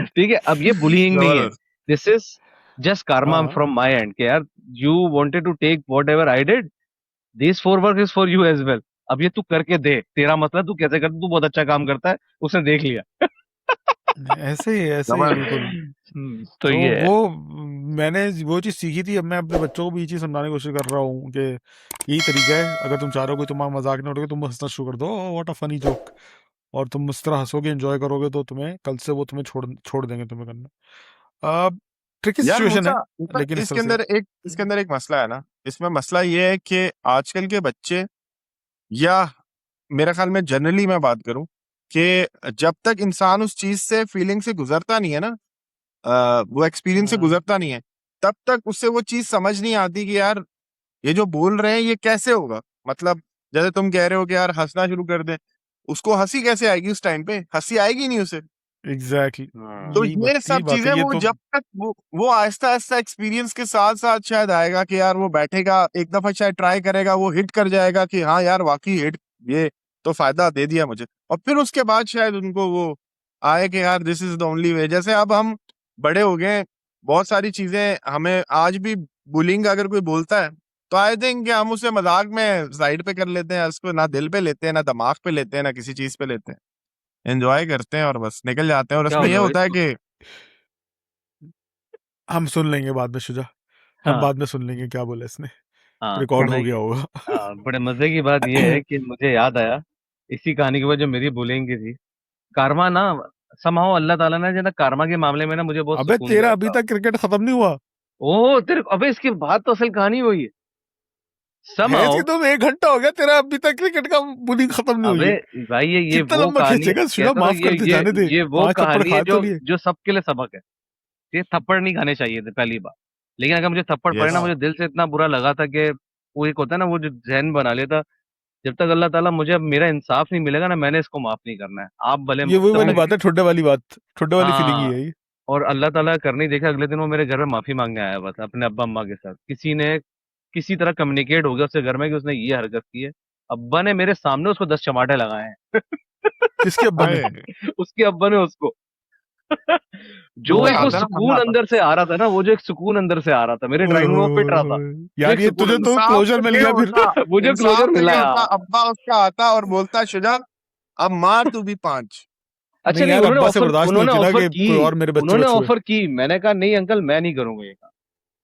ठीक है, अब ये बुलिंग नहीं है, जबरदस्त। दिस इज जस्ट karma हाँ फ्रॉम माई एंड, कि यार you wanted to take whatever I did, this for work is for you as well. अब ये तू करके दे, तेरा मतलब तू कैसे करता, तू बहुत अच्छा काम करता है, उसने देख लिया। ऐसे ही बिल्कुल। तो तो ये है। वो मैंने वो चीज सीखी थी, अब मैं अपने बच्चों को भी ये चीज समझाने की कोशिश कर रहा हूँ कि यही तरीका है, अगर तुम चाह रहे हो कोई तुम्हारा मजाक नहीं उठेगा, तुम हंसना शुरू कर दो, व्हाट अ फनी जोक, और तुम उस तरह हंसोगे, एंजॉय करोगे, तो तुम्हें कल से वो तुम्हें छोड़ देंगे तुम्हें करना। ट्रिकी यार सिचुएशन है, मूसा, लेकिन इस तरह से इसके अंदर एक मसला है ना। इसमें मसला ये है कि आजकल के बच्चे, या मेरा ख्याल में जनरली मैं बात करूं, कि जब तक इंसान उस चीज से फीलिंग से गुजरता नहीं है ना, वो एक्सपीरियंस से गुजरता नहीं है, तब तक उससे वो चीज समझ नहीं आती कि यार ये जो बोल रहे हैं ये कैसे होगा। मतलब जैसे तुम कह रहे हो कि यार हंसना शुरू कर दे, उसको हंसी कैसे आएगी? उस टाइम पे हंसी आएगी नहीं उसे। एग्जैक्टली तो यही ये यही सब बात चीजें है, ये वो तो जब तक वो आहिस्ता आहिस्ता एक्सपीरियंस के साथ साथ शायद आएगा कि यार वो बैठेगा एक दफा, शायद ट्राई करेगा, वो हिट कर जाएगा कि हाँ यार वाकई हिट, ये तो फायदा दे दिया मुझे, और फिर उसके बाद शायद उनको वो आए कि यार this is the only way. जैसे अब हम बड़े हो गए, बहुत सारी चीजें हमें आज भी, बुलिंग अगर कोई बोलता है तो आई थिंक कि हम उसे मजाक में साइड पे कर लेते हैं, उसको ना दिल पे लेते हैं, ना दिमाग पे लेते हैं, ना किसी चीज पे लेते हैं, एंजॉय करते हैं और बस निकल जाते हैं। और क्या उसमें हो ये गया भाई होता है इसको? कि हम सुन लेंगे बाद में शुजा, हम हाँ बाद में सुन लेंगे क्या बोला इसने, हाँ रिकॉर्ड हो भाई। गया होगा। बड़े मजे की बात ये है कि मुझे याद आया इसी कहानी के बाद जो मेरी बुलिंग की थी, कारमा ना, समहाउ अल्लाह ताला ने जो ना कारमा के मामले में ना मुझे बहुत अबे सुकून दे तेरा अभी रखा। तक क्रिकेट खत्म नहीं हुआ ओह तेरे, अबे इसके बाद तो असल कहानी वही है। है समहाउ, इसकी, तो 1 घंटा हो गया तेरा अभी तक क्रिकेट का बुलिंग खत्म नहीं हुई अबे है, भाई ये कितना वो लंबा कहानी, खींचेगा शुजा, कहता तो माफ कर दे, जाने दे, ये वो 5 थप्पड़ कहानी है खा तो जो लिए। जो सबके लिए सबक है। ये थप्पड़ नहीं खाने चाहिए थे पहली बार, लेकिन अगर मुझे थप्पड़ पड़े ना, यस हाँ मुझे दिल से इतना बुरा लगा था कि वो एक होता है ना, वो जो जहन बना लेता, जब तक अल्लाह ताला मुझे अब मेरा इंसाफ नहीं मिलेगा ना, मैंने इसको माफ नहीं करना है, आप भले ये वही जब वाली तक। बात है, ठुड्डे वाली बात, ठुड्डे वाली फीलिंग ही हाँ, है ये। और अल्लाह ताला करने ही देखा, अगले दिन वो मेरे घर में माफी मांगने आया हुआ था अपने अब्बा अम्मा के साथ, किसी ने किसी तरह कम्युनिकेट हो गया उसके घर में कि उसने ये हरकत की है। अब्बा ने मेरे सामने उसको 10 चमाटे लगाए हैं। किसके अब्बा ने? हाय, उसके अब्बा ने उसको। वो जो एक वो आता है ना, मजा सुकून आता अंदर से आ रहा था ना, वो जो एक सुकून अंदर से आ रहा था, मेरे ओए ड्राइंग रूम होए में पिट होए रहा था, होए। जो यार एक ये सुकून तुझे अंदर। तो इंसाफ क्लोजर तो मिल ये गया फिर। होता, मुझे इंसाफ क्लोजर तो मिला ये होता, यार। अब्बा उसका आता और बोलता शुजा अब मार तू भी 5। अच्छा नहीं नहीं, यार, अब्बा से बर्दाश्त नहीं उन्होंने होती ना ऑफर कि की, कोई और मेरे बच्चे को छुए। मैंने कहा नहीं अंकल मैं नहीं करूंगा ये काम,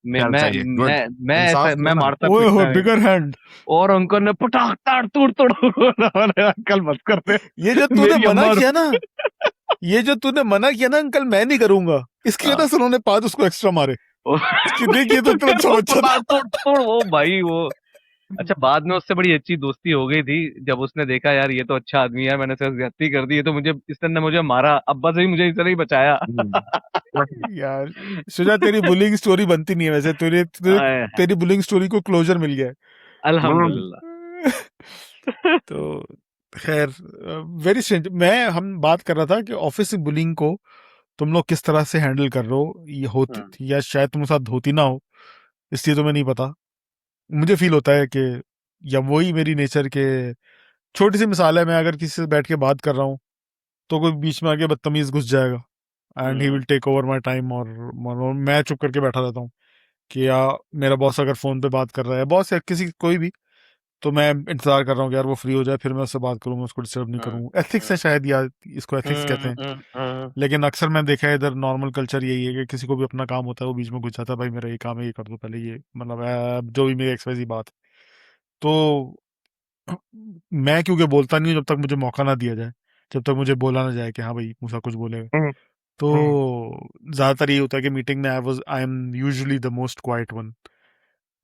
मैं चल मैं सही है, गुड। मैं इंसाफ ऐसा किया मैं ना। मारता ओए हो पीटता नहीं। बिगर हैंड। और अंकल ने पटाख ताड़ तोड़ तोड़। अंकल मत करते, ये जो तूने मेरी मना अम्मा। किया ना, ये जो तूने मना किया ना अंकल मैं नहीं करूंगा, इसकी वजह हाँ। से उन्होंने 5 उसको एक्स्ट्रा मारे कि देखिए तो इतना अच्छा बच्चा था। पटाख तोड़ तोड़ वो भाई वो। अच्छा बाद में उससे बड़ी अच्छी दोस्ती हो गई थी, जब उसने देखा यार ये तो अच्छा आदमी है, मैंने उससे ज्यादती कर दी, ये तो मुझे इसने मुझे मारा, अब्बा से ही मुझे इस तरह ही बचाया। यार शुजा, तेरी बुलिंग स्टोरी बनती नहीं है वैसे, आए, तेरी बुलिंग स्टोरी को क्लोजर मिल गया अल्हम्दुलिल्लाह। है। तो खैर, वेरी स्ट्रेंज। हम बात कर रहा था कि ऑफिस बुलिंग को तुम लोग किस तरह से हैंडल कर रहे हो, ये होती हम्म या शायद तुम्हारे साथ होती ना हो, इसलिए तुम्हें नहीं पता। मुझे फील होता है कि या वही मेरी नेचर के, छोटी सी मिसाल है, मैं अगर किसी से बैठ के बात कर रहा हूँ तो कोई बीच में आके बदतमीज घुस जाएगा and he hmm will take over my time, और मैं चुप करके बैठा रहता हूँ कि या मेरा बॉस अगर फोन पे बात कर रहा है, बॉस या किसी कोई भी, तो मैं इंतजार कर रहा हूँ कि यार वो फ्री हो जाए फिर मैं उससे बात करूँ, मैं उसको डिस्टर्ब नहीं हम्म करूँ। एथिक्स है शायद, या इसको एथिक्स कहते हैं। हम्म। लेकिन अक्सर मैं देखा है इधर नॉर्मल कल्चर यही है कि किसी को भी अपना काम होता है वो बीच में घुस जाता है, भाई मेरा ये काम है ये कर दो पहले, ये मतलब जो भी मेरी एक्सवाइजी बात है। तो मैं क्योंकि बोलता नहीं हूँ जब तक मुझे मौका ना दिया जाए, जब तक मुझे बोला ना जाए कि हाँ भाई मूसा कुछ बोलेगा। हम्म, तो हम्म, ज्यादातर ये होता है कि मीटिंग में I am usually the most quiet one,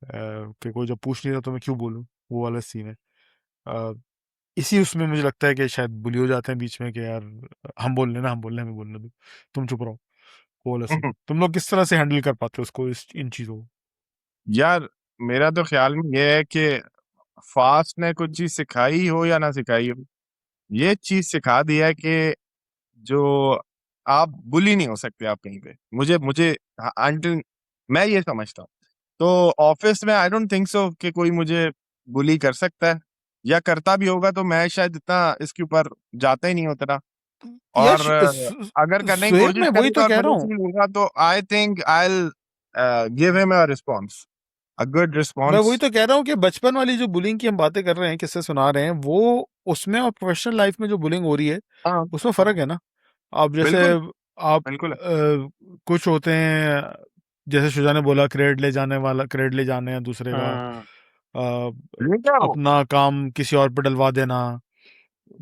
कि कोई जब पूछ नहीं रहा तो मैं क्यों बोलूँ, वो वाला सीन है। अ, इसी उसमें मुझे लगता है कि शायद बुली हो जाते हैं बीच में कि यार हम बोल लेना, हम बोल रहे हैं, हमें बोलने दो, तुम चुप रहो, वो वाला सीन। हम्म। तुम लोग किस तरह से हैंडल कर पाते हो उसको, इन चीजों को? यार मेरा तो ख्याल में ये है कि फास्ट ने कुछ चीज सिखाई हो या ना सिखाई हो, ये चीज सिखा दिया है कि जो आप बुली नहीं हो सकते आप कहीं पे। मुझे मुझे अंटिल मैं ये समझता हूँ। तो ऑफिस में आई डोंट थिंक सो कि कोई मुझे बुली कर सकता है, या करता भी होगा तो मैं शायद इतना इसके ऊपर जाता ही नहीं उतना। यार और अगर करने की शुएब, कोशिश मैं वही तो करेगा और कह रहा मुझे हूँ फील होगा तो I think I give him a response, a good मैं रिस्पॉन्स। वही तो कह रहा हूँ कि बचपन वाली जो बुलिंग की हम बातें कर रहे हैं, किससे सुना रहे हैं, वो उसमें और प्रोफेशनल लाइफ में जो बुलिंग हो रही है हाँ उसमें फर्क है ना। अब जैसे बिल्कुल आप बिल्कुल। कुछ होते हैं, जैसे शुजा ने बोला क्रेडिट ले जाने हैं दूसरे का, हम्म ले क्या हो, अपना काम किसी और पे डलवा देना,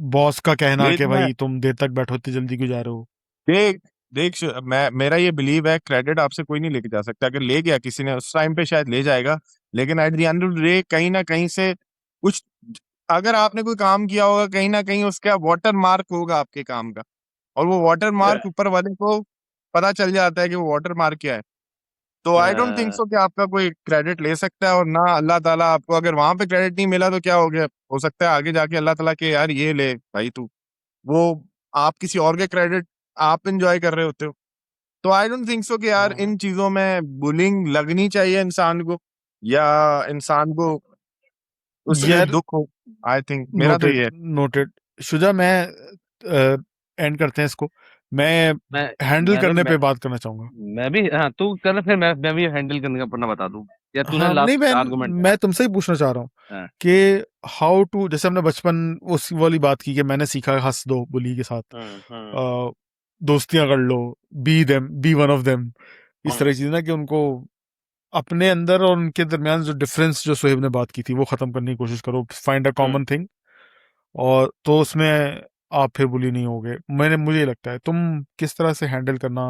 बॉस का कहना ले कि जाए। भाई तुम देर तक बैठो, इतनी जल्दी क्यों जा रहे हो। देख देख मैं मेरा ये बिलीव है, क्रेडिट आपसे कोई नहीं लेके जा सकता। अगर ले गया किसी ने उस टाइम पे शायद ले जाएगा, लेकिन at the end of the day कहीं ना कहीं से कुछ, अगर आपने कोई काम किया होगा कहीं ना कहीं उसका वाटर मार्क होगा आपके काम का, और वो वाटर मार्क ऊपर वाले को पता चल जाता है कि वो वाटर मार्क क्या है। तो आई डोंट थिंक सो कि आपका कोई क्रेडिट ले सकता है, और ना अल्लाह ताला आपको, अगर वहां पे क्रेडिट नहीं मिला तो क्या हो गया, हो सकता है आगे जाके अल्लाह ताला के यार ये ले भाई तू, वो आप किसी और के क्रेडिट आप इंजॉय कर रहे होते हो। तो आई डोंट थिंक सो कि यार इन चीजों में बुलिंग लगनी चाहिए इंसान को, या इंसान को उससे यार दुख हो। आई थिंक मेरा तो नोटेड, ये है। नोटेड। शुजा, मैं एंड करते हैं इसको, मैं मैं हैंडल मैं करने मैं पे बात करना चाहूंगा। मैं भी, हाँ तू कर, फिर मैं भी हैंडल करने का अपना बता दूं, या तूने हाँ नहीं, लास्ट आर्गुमेंट मैं तुमसे ही पूछना चाह रहा हूँ है? कि हाउ टू, जैसे हमने बचपन उस वाली बात की कि मैंने सीखा हंस दो बुली के साथ, हम्म अ, दोस्तियां कर लो, बी वन ऑफ देम, इस हम्म तरह की चीज ना, कि उनको अपने अंदर और उनके दरमियान जो डिफरेंस जो सोहेब ने बात की थी वो खत्म करने की कोशिश करो, find a hmm. Common thing, और तो उसमें आप फिर बुली नहीं होगे। मुझे ये लगता है, तुम किस तरह से हैंडल करना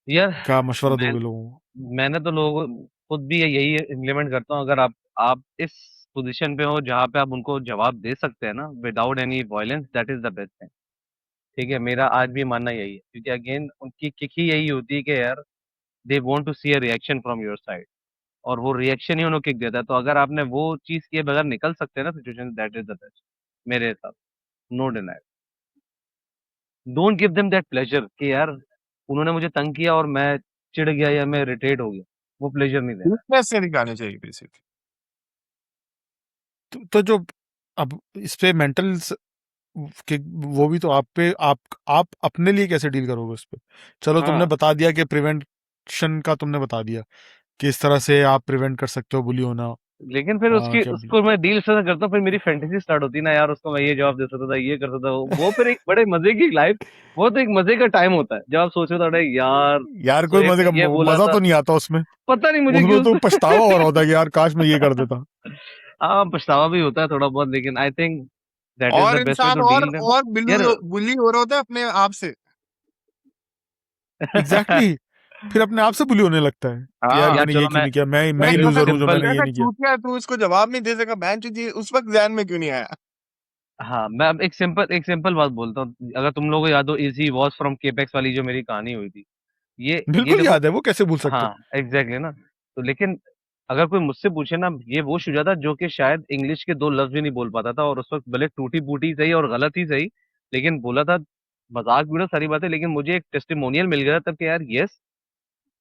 यार का मशवरा मैं दोगे लोगों को? मैंने तो लोगों खुद भी यही इम्प्लीमेंट करता हूँ। अगर आप इस पोजीशन पे हो जहाँ पे आप उनको जवाब दे सकते हैं ना, without any violence, that is the best thing. ठीक है, मेरा आज भी मानना यही है, क्योंकि अगेन उनकी किक ही यही होती है कि यार they want to see a reaction from your side, और वो रिएक्शन ही उन्हें किक देता है। तो अगर आपने वो चीज किए बगैर निकल सकते हैं ना situation, that is the best मेरे हिसाब, no deny. Don't give them that pleasure कि यार उन्होंने मुझे तंग किया और मैं चिढ़ गया या मैं इरिटेट हो गया, वो प्लेजर नहीं देना। वीकनेस से दिखाने चाहिए बेसिकली। तो जो अब इस पे मेंटल कि वो भी तो आप पे, आप अपने लिए कैसे डील करोगे उस पे? चलो तुमने हाँ, बता दिया कि प्रिवेंशन का, तुमने बता दिया कि इस तरह से आप प्रिवेंट कर सकते हो बुली होना। लेकिन फिर उसकी क्या उसको मैं डील से करता हूँ, फिर मेरी फैंटेसी स्टार्ट होती है ना यार, उसको मैं ये जवाब दे सकता था, ये कर सकता था, वो फिर एक बड़े मजे की लाइफ, वो तो एक मजे का टाइम होता है जब आप सोच रहे हो अरे यार यार कोई सोएब मजे ने का ये बोला मजा था, तो नहीं आता उसमें। पता नहीं मुझे उसमें क्यों। तो पछतावा हो रहा होता है कि यार काश मैं ये कर देता। हाँ, पछतावा भी होता है थोड़ा बहुत, लेकिन आई थिंक दैट इज और द बेस्ट वे इंसान टू डील देम। और यार बुली हो रहा होता है अपने आप से। एग्जैक्टली exactly, फिर अपने आप से बुली होने लगता है कि यार हाँ, यार मैंने ये चलो क्यों नहीं किया, मैं मैं ही मेरे लूजर हूँ जो सिंपल, मैंने ये ऐसा नहीं किया। चूतिया है, तू इसको जवाब नहीं दे सका बहन चोद, उस वक्त ध्यान में क्यों नहीं आया। हाँ मैं अब एक सिंपल बात बोलता हूँ, अगर तुम लोगों को याद हो इजी वॉज फ्रॉम केपेक्स वाली जो मेरी कहानी हुई थी, ये बिल्कुल देखो। याद है, वो कैसे भूल सकते। हाँ एग्जैक्टली ना, तो लेकिन अगर कोई मुझसे पूछे ना, ये वो शुजा था जो कि शायद इंग्लिश के 2 लफ्ज़ भी नहीं बोल पाता था, और उस वक़्त भले टूटी-फूटी सही और गलत ही सही, लेकिन बोला था, मज़ाक भी उड़ा सारी बातें, लेकिन मुझे एक टेस्टिमोनियल मिल गया तब कि यार यस,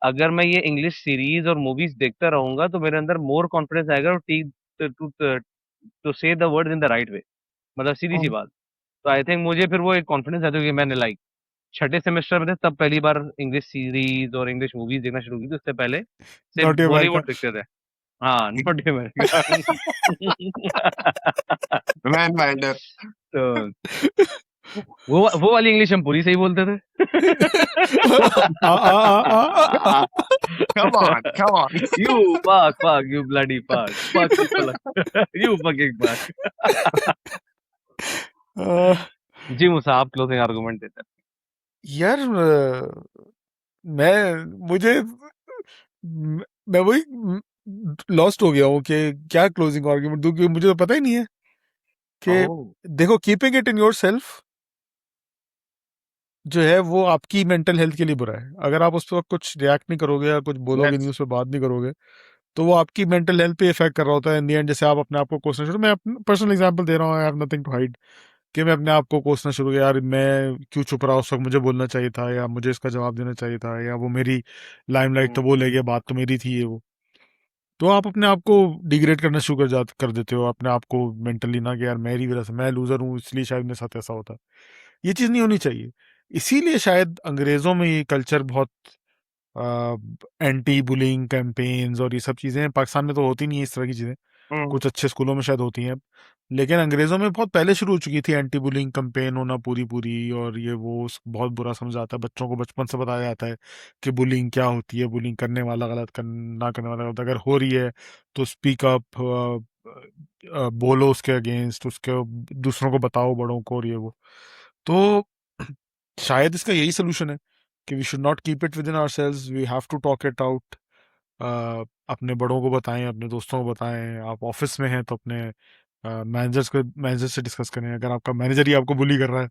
अगर मैं ये इंग्लिश सीरीज़ और मूवीज़ देखता रहूँगा तो मेरे अंदर मोर कॉन्फिडेंस आएगा टू से the words in the right way, मतलब सीधी-सी बात। तो आई थिंक मुझे फिर वो एक कॉन्फिडेंस आता है कि मैंने लाइक छठे सेमेस्टर में थे तब पहली बार इंग्लिश सीरीज़ और इंग्लिश मूवीज़ देखना शुरू की थी, उससे पहले सिर्फ़ नॉट अमेरिका। बॉलीवुड देखते थे। हाँ, नॉट अमेरिका। Man Wilder. तो वो वाली इंग्लिश हम पूरी सही बोलते थे। Come on, come on. You fuck, you bloody fuck you fuck, you fucking fuck। जी मूसा, आप क्लोजिंग आर्गुमेंट देते हैं। यार मुझे मैं वही लॉस्ट हो गया हूँ कि क्या क्लोजिंग आर्ग्यूमेंट दूं, क्योंकि मुझे तो पता ही नहीं है कि ओह, देखो, keeping it in your self जो है वो आपकी मेंटल हेल्थ के लिए बुरा है। अगर आप उस पर कुछ रिएक्ट नहीं करोगे या कुछ बोलोगे नहीं, यस। उस पर बात नहीं करोगे, तो वो आपकी मेंटल हेल्थ पे इफेक्ट कर रहा होता है इन द एंड। जैसे आप अपने आप को कोसना शुरू, मैं अपना पर्सनल एग्जांपल दे रहा हूँ, I have nothing to hide, कि मैं अपने आप को कोसना शुरू किया, यार मैं क्यों चुप रहा, उस वक्त मुझे बोलना चाहिए था, या मुझे इसका जवाब देना चाहिए था, या वो मेरी लाइमलाइट तो वो ले गया, बात तो मेरी थी ये वो। तो आप अपने आप को डिग्रेड करना शुरू कर देते हो, अपने आप को मेंटली, ना कि यार मेरी वजह से मैं लूजर हूँ इसलिए शायद मेरे साथ ऐसा होता है। ये चीज़ नहीं होनी चाहिए। इसीलिए शायद अंग्रेज़ों में ये कल्चर बहुत एंटी बुलिंग कैंपेन्स और ये सब चीज़ें, पाकिस्तान में तो होती नहीं है इस तरह की चीज़ें, कुछ अच्छे स्कूलों में शायद होती हैं, लेकिन अंग्रेज़ों में बहुत पहले शुरू हो चुकी थी एंटी बुलिंग कैंपेन होना पूरी पूरी। और ये वो बहुत बुरा समझा आता है, बच्चों को बचपन से बताया जाता है कि बुलिंग क्या होती है, बुलिंग करने वाला गलत, ना करने वाला गलत, अगर हो रही है तो स्पीक अप, बोलो उसके अगेंस्ट, उसके दूसरों को बताओ, बड़ों को, और ये वो। तो शायद इसका यही सोल्यूशन है कि we should not keep it within ourselves, we have to talk it out. अपने बड़ों को बताएं, अपने दोस्तों को बताएं, आप ऑफिस में हैं तो अपने मैनेजर से डिस्कस करें। अगर आपका मैनेजर ही आपको बुली कर रहा है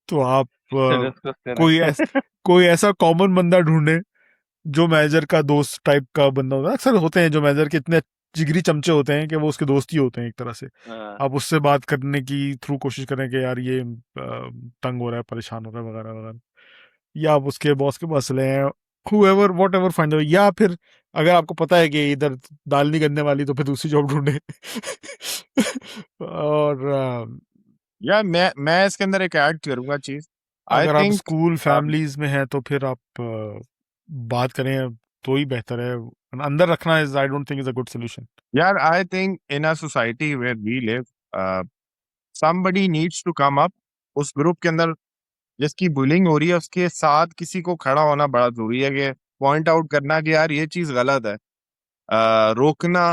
तो आप डिस्कस कोई करें। कोई ऐसा कॉमन बंदा ढूंढें जो मैनेजर का दोस्त टाइप का बंदा होता है। अक्सर होते हैं जो मैनेजर के इतने जिगरी चमचे होते हैं कि वो उसके दोस्त ही होते हैं एक तरह से। हाँ, आप उससे बात करने की थ्रू कोशिश करें कि यार ये तंग हो रहा है, परेशान हो रहा है, वगैरह वगैरह, या आप उसके बॉस के पास चले हैं, whoever whatever find out। या फिर अगर आपको पता है कि इधर दाल नहीं गलने वाली तो फिर दूसरी जॉब ढूंढे। और यार मैं इसके अंदर एक ऐड करूंगा चीज। आई अगर आप थिंक स्कूल फैमिलीज में हैं तो फिर आप बात करें तो ही बेहतर है। अंदर रखना is, I don't think is a good solution. यार I think in a society where we live somebody needs to come up. उस ग्रुप के अंदर जिसकी बुलिंग हो रही है उसके साथ किसी को खड़ा होना बड़ा जरूरी है, कि पॉइंट आउट करना कि यार ये चीज गलत है। रोकना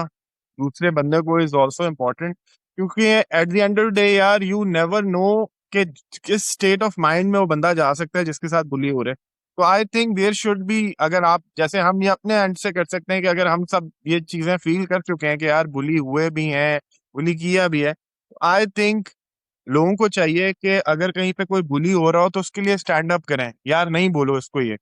दूसरे बंदे को इज ऑल्सो इम्पोर्टेंट, क्योंकि at the end of the day यार यू नेवर नो कि किस स्टेट ऑफ माइंड में वो बंदा जा सकता है जिसके साथ बुली हो रहे। तो I think there should be, अगर आप जैसे हम ये अपने एंड से कर सकते हैं कि अगर हम सब ये चीजें फील कर चुके हैं कि यार बुली हुए भी हैं, बुली किया भी है, आई थिंक लोगों को चाहिए कि अगर कहीं पे कोई बुली हो रहा हो तो उसके लिए स्टैंड अप करें, यार नहीं बोलो इसको, ये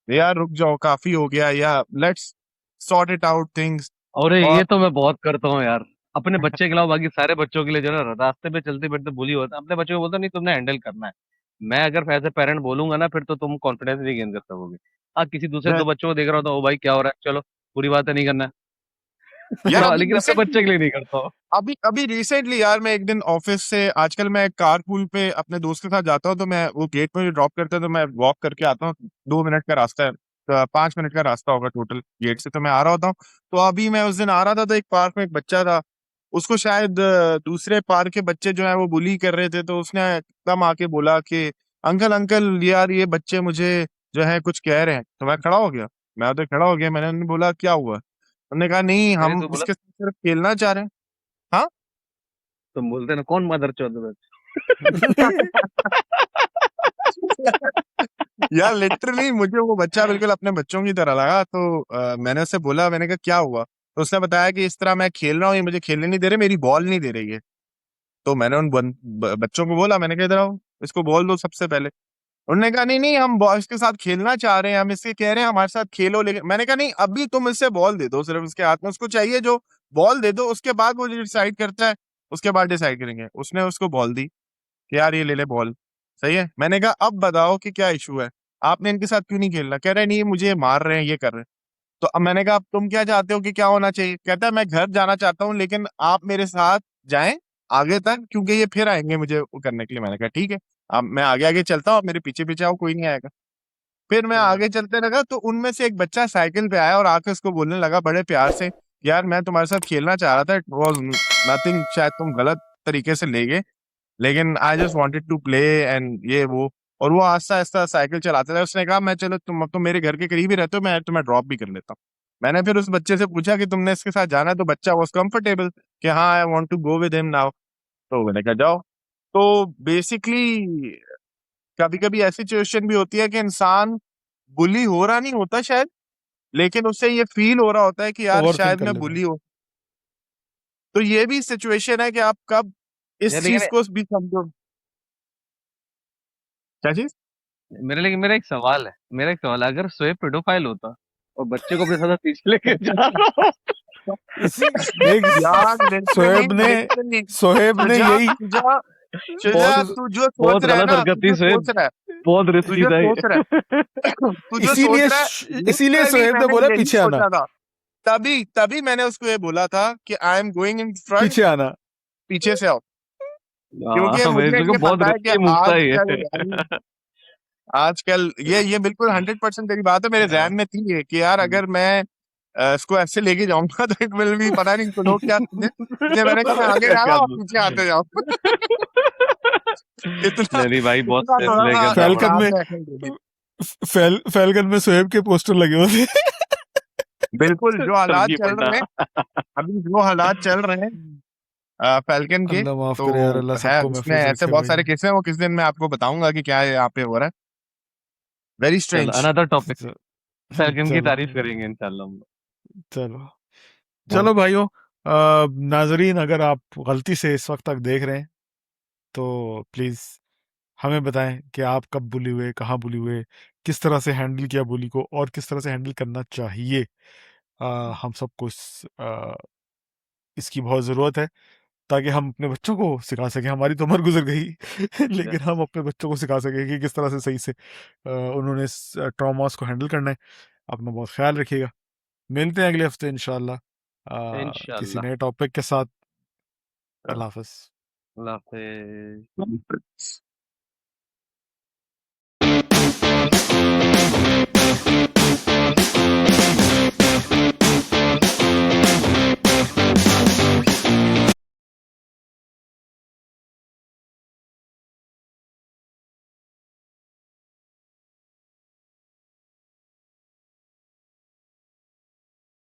यार रुक जाओ काफी हो गया, या let's sort it out things. और और ये तो मैं बहुत करता हूँ यार, अपने बच्चे के अलावा बाकी सारे बच्चों के लिए जो है ना, रास्ते पे चलते फिरते बुली होता है, अपने बच्चों को बोलता नहीं तुमने हैंडल करना है। मैं अगर एज ए पेरेंट बोलूंगा ना, फिर तो तुम कॉन्फिडेंस नहीं गेन कर सकोगे। किसी दूसरे मैं- 2 बच्चों को देख रहा होता हूँ, ओ भाई क्या हो रहा है, चलो बुरी बात है, नहीं करना है। यार अभी लेकिन अपने रिसेंटली बच्चे के लिए नहीं करता हूँ। अभी अभी रिसेंटली यार मैं एक दिन ऑफिस से, आजकल मैं कार पूल पे अपने दोस्त के साथ जाता हूँ, तो मैं वो गेट में ड्रॉप करता है तो मैं वॉक करके आता हूँ। 2 मिनट का रास्ता है, तो 5 मिनट का रास्ता होगा टोटल गेट से, तो मैं आ रहा होता हूँ। तो अभी मैं उस दिन आ रहा था तो एक पार्क में एक बच्चा था, उसको शायद दूसरे पार्क के बच्चे जो है वो बुली कर रहे थे, तो उसने एकदम आके बोला कि अंकल अंकल यार ये बच्चे मुझे जो है कुछ कह रहे हैं। तो मैं खड़ा हो गया, मैं उधर खड़ा हो गया, मैंने उन्हें बोला क्या हुआ। उन्होंने कहा नहीं मैंने हम तो बोला, इसके साथ सिर्फ खेलना चाह रहे हैं। हाँ। तुम बोलते ना कौन मदर चौथ है। यार लिटरली मुझे वो बच्चा बिल्कुल अपने बच्चों की तरह लगा, तो मैंने उससे बोला, मैंने कहा क्या हुआ, तो उसने बताया कि इस तरह मैं खेल रहा हूँ, ये मुझे खेलने नहीं दे रहे, मेरी बॉल नहीं दे रही है। तो मैंने उन बच्चों को बोला, मैंने कहा इधर आओ, इसको बॉल दो सबसे पहले। उन्होंने कहा नहीं नहीं हम बॉयज के साथ खेलना चाह रहे हैं, हम इसके कह रहे हैं हमारे साथ खेलो, लेकिन मैंने कहा नहीं अभी तुम इससे बॉल दे दो, सिर्फ उसके हाथ में उसको चाहिए जो बॉल दे दो, उसके बाद वो डिसाइड करता है, उसके बाद डिसाइड करेंगे। उसने उसको बॉल दी कि यार ये ले ले बॉल, सही है। मैंने कहा अब बताओ कि क्या इशू है, आपने इनके साथ क्यों नहीं खेलना? कह रहे नहीं मुझे मार रहे हैं, ये कर रहे हैं। तो अब मैंने कहा अब तुम क्या चाहते हो कि क्या होना चाहिए? कहता है मैं घर जाना चाहता हूँ, लेकिन आप मेरे साथ जाएं आगे तक, क्योंकि ये फिर आएंगे मुझे वो करने के लिए। मैंने कहा ठीक है, अब मैं आगे आगे चलता हूँ, आप मेरे पीछे पीछे आओ, कोई नहीं आएगा। फिर मैं आगे चलते लगा तो उनमें से एक बच्चा साइकिल पे आया और आके उसको बोलने लगा बड़े प्यार से, यार मैं तुम्हारे साथ खेलना चाह रहा था, इट वॉज नथिंग, शायद तुम गलत तरीके से ले गए, लेकिन I just wanted to play and ये वो। और वो आहिस्ता आहिस्ता साइकिल चलाते थे। उसने कहा मैं चलो तुम अब तो मेरे घर के करीब ही रहते हो, मैं तुम्हें ड्रॉप भी कर लेता हूँ। मैंने फिर उस बच्चे से पूछा कि तुमने इसके साथ जाना है? तो बच्चा वॉज कंफर्टेबल कि हाँ I want to go with him now. तो मैंने कहा जाओ। तो बेसिकली कभी कभी ऐसी सिचुएशन भी होती है कि इंसान बुली हो रहा नहीं होता शायद, लेकिन उससे ये फील हो रहा होता है कि यार ओवर थिंक शायद कर मैं लेता है। बुली हो। तो ये भी सिचुएशन है कि आप कब इस यार चीज लेकिन को भी समझो। क्या चीज? मेरा एक सवाल है, अगर शोएब पेडोफाइल होता और बच्चे को अपने साथ पीछे लेके जा रहा हो, देख यार लिटरली लिटरली सोहेब ने शुजा यही शुजा शुजा बहुत तू जो सोच बहुत रहा है गलत ना, हरकत तू थी जो शोएब, सोच रहा है, बहुत तू रिस्की जो था सोच रहा ये। है तू जो इसीलिए सोच रहा है, इसीलिए लिटरली सोहेब ने मैंने बोला यही पीछे आना, सोचा था। तभी तभी मैंने उसको ये बोला था कि I am going in front, पीछे आना। पीछे से आओ, क्योंकि मेरे मुझे को ये बहुत पता है कि रिस्की मूव था ये। आजकल ये बिल्कुल 100% तेरी बात है, मेरे जहन में थी ये कि यार अगर मैं इसको ऐसे लेके जाऊंगा तो इट विल भी, पता नहीं तो लोग क्या समझे, इसलिए मैंने कहा मैं आगे जा रहा क्या हूँ, आप पीछे आते जाओ। इतना नहीं भाई, बहुत इतना स्ट्रेस थोड़ा लेके सा था फैल्कन भाई। में आपने एक्शन दे दी। फैल्कन में सोहेब के पोस्टर लगे हुए थे। बिल्कुल जो हालात टर्की चल फंडा। रहे हैं, अभी जो हालात चल रहे हैं फैल्कन के, अल्लाह माफ तो करे यार, अल्लाह है सबको उसमें महफूज ऐसे रखे बहुत भाई। सारे किस्से हैं, वो किस दिन मैं आपको बताऊंगा कि क्या यहाँ पे हो रहा है। वेरी चलो स्ट्रेंज। अनदर टॉपिक, च- फैल्कन की चलो तारीफ करेंगे इंशाल्लाह हम लोग। चलो हाँ। चलो भाइयों, नाजरीन अगर आप गलती से इस वक्त तक देख रहे हैं तो प्लीज हमें बताएं कि आप कब बुली हुए, कहाँ बुली हुए, किस तरह से हैंडल किया बुली को, और किस तरह से हैंडल करना चाहिए। हम सबको इसकी बहुत ज़रूरत है, ताकि हम अपने बच्चों को सिखा सकें। हमारी तो उम्र गुजर गई लेकिन हम अपने बच्चों को सिखा सकें कि किस तरह से सही से उन्होंने इस ट्रॉमास को हैंडल करना है। अपना बहुत ख्याल रखिएगा। मिलते हैं अगले हफ्ते इंशाल्लाह किसी इंशाल्लाह। नए टॉपिक के साथ। चलो। अल्लाह हाफ़िज़। अल्लाह हाफिज।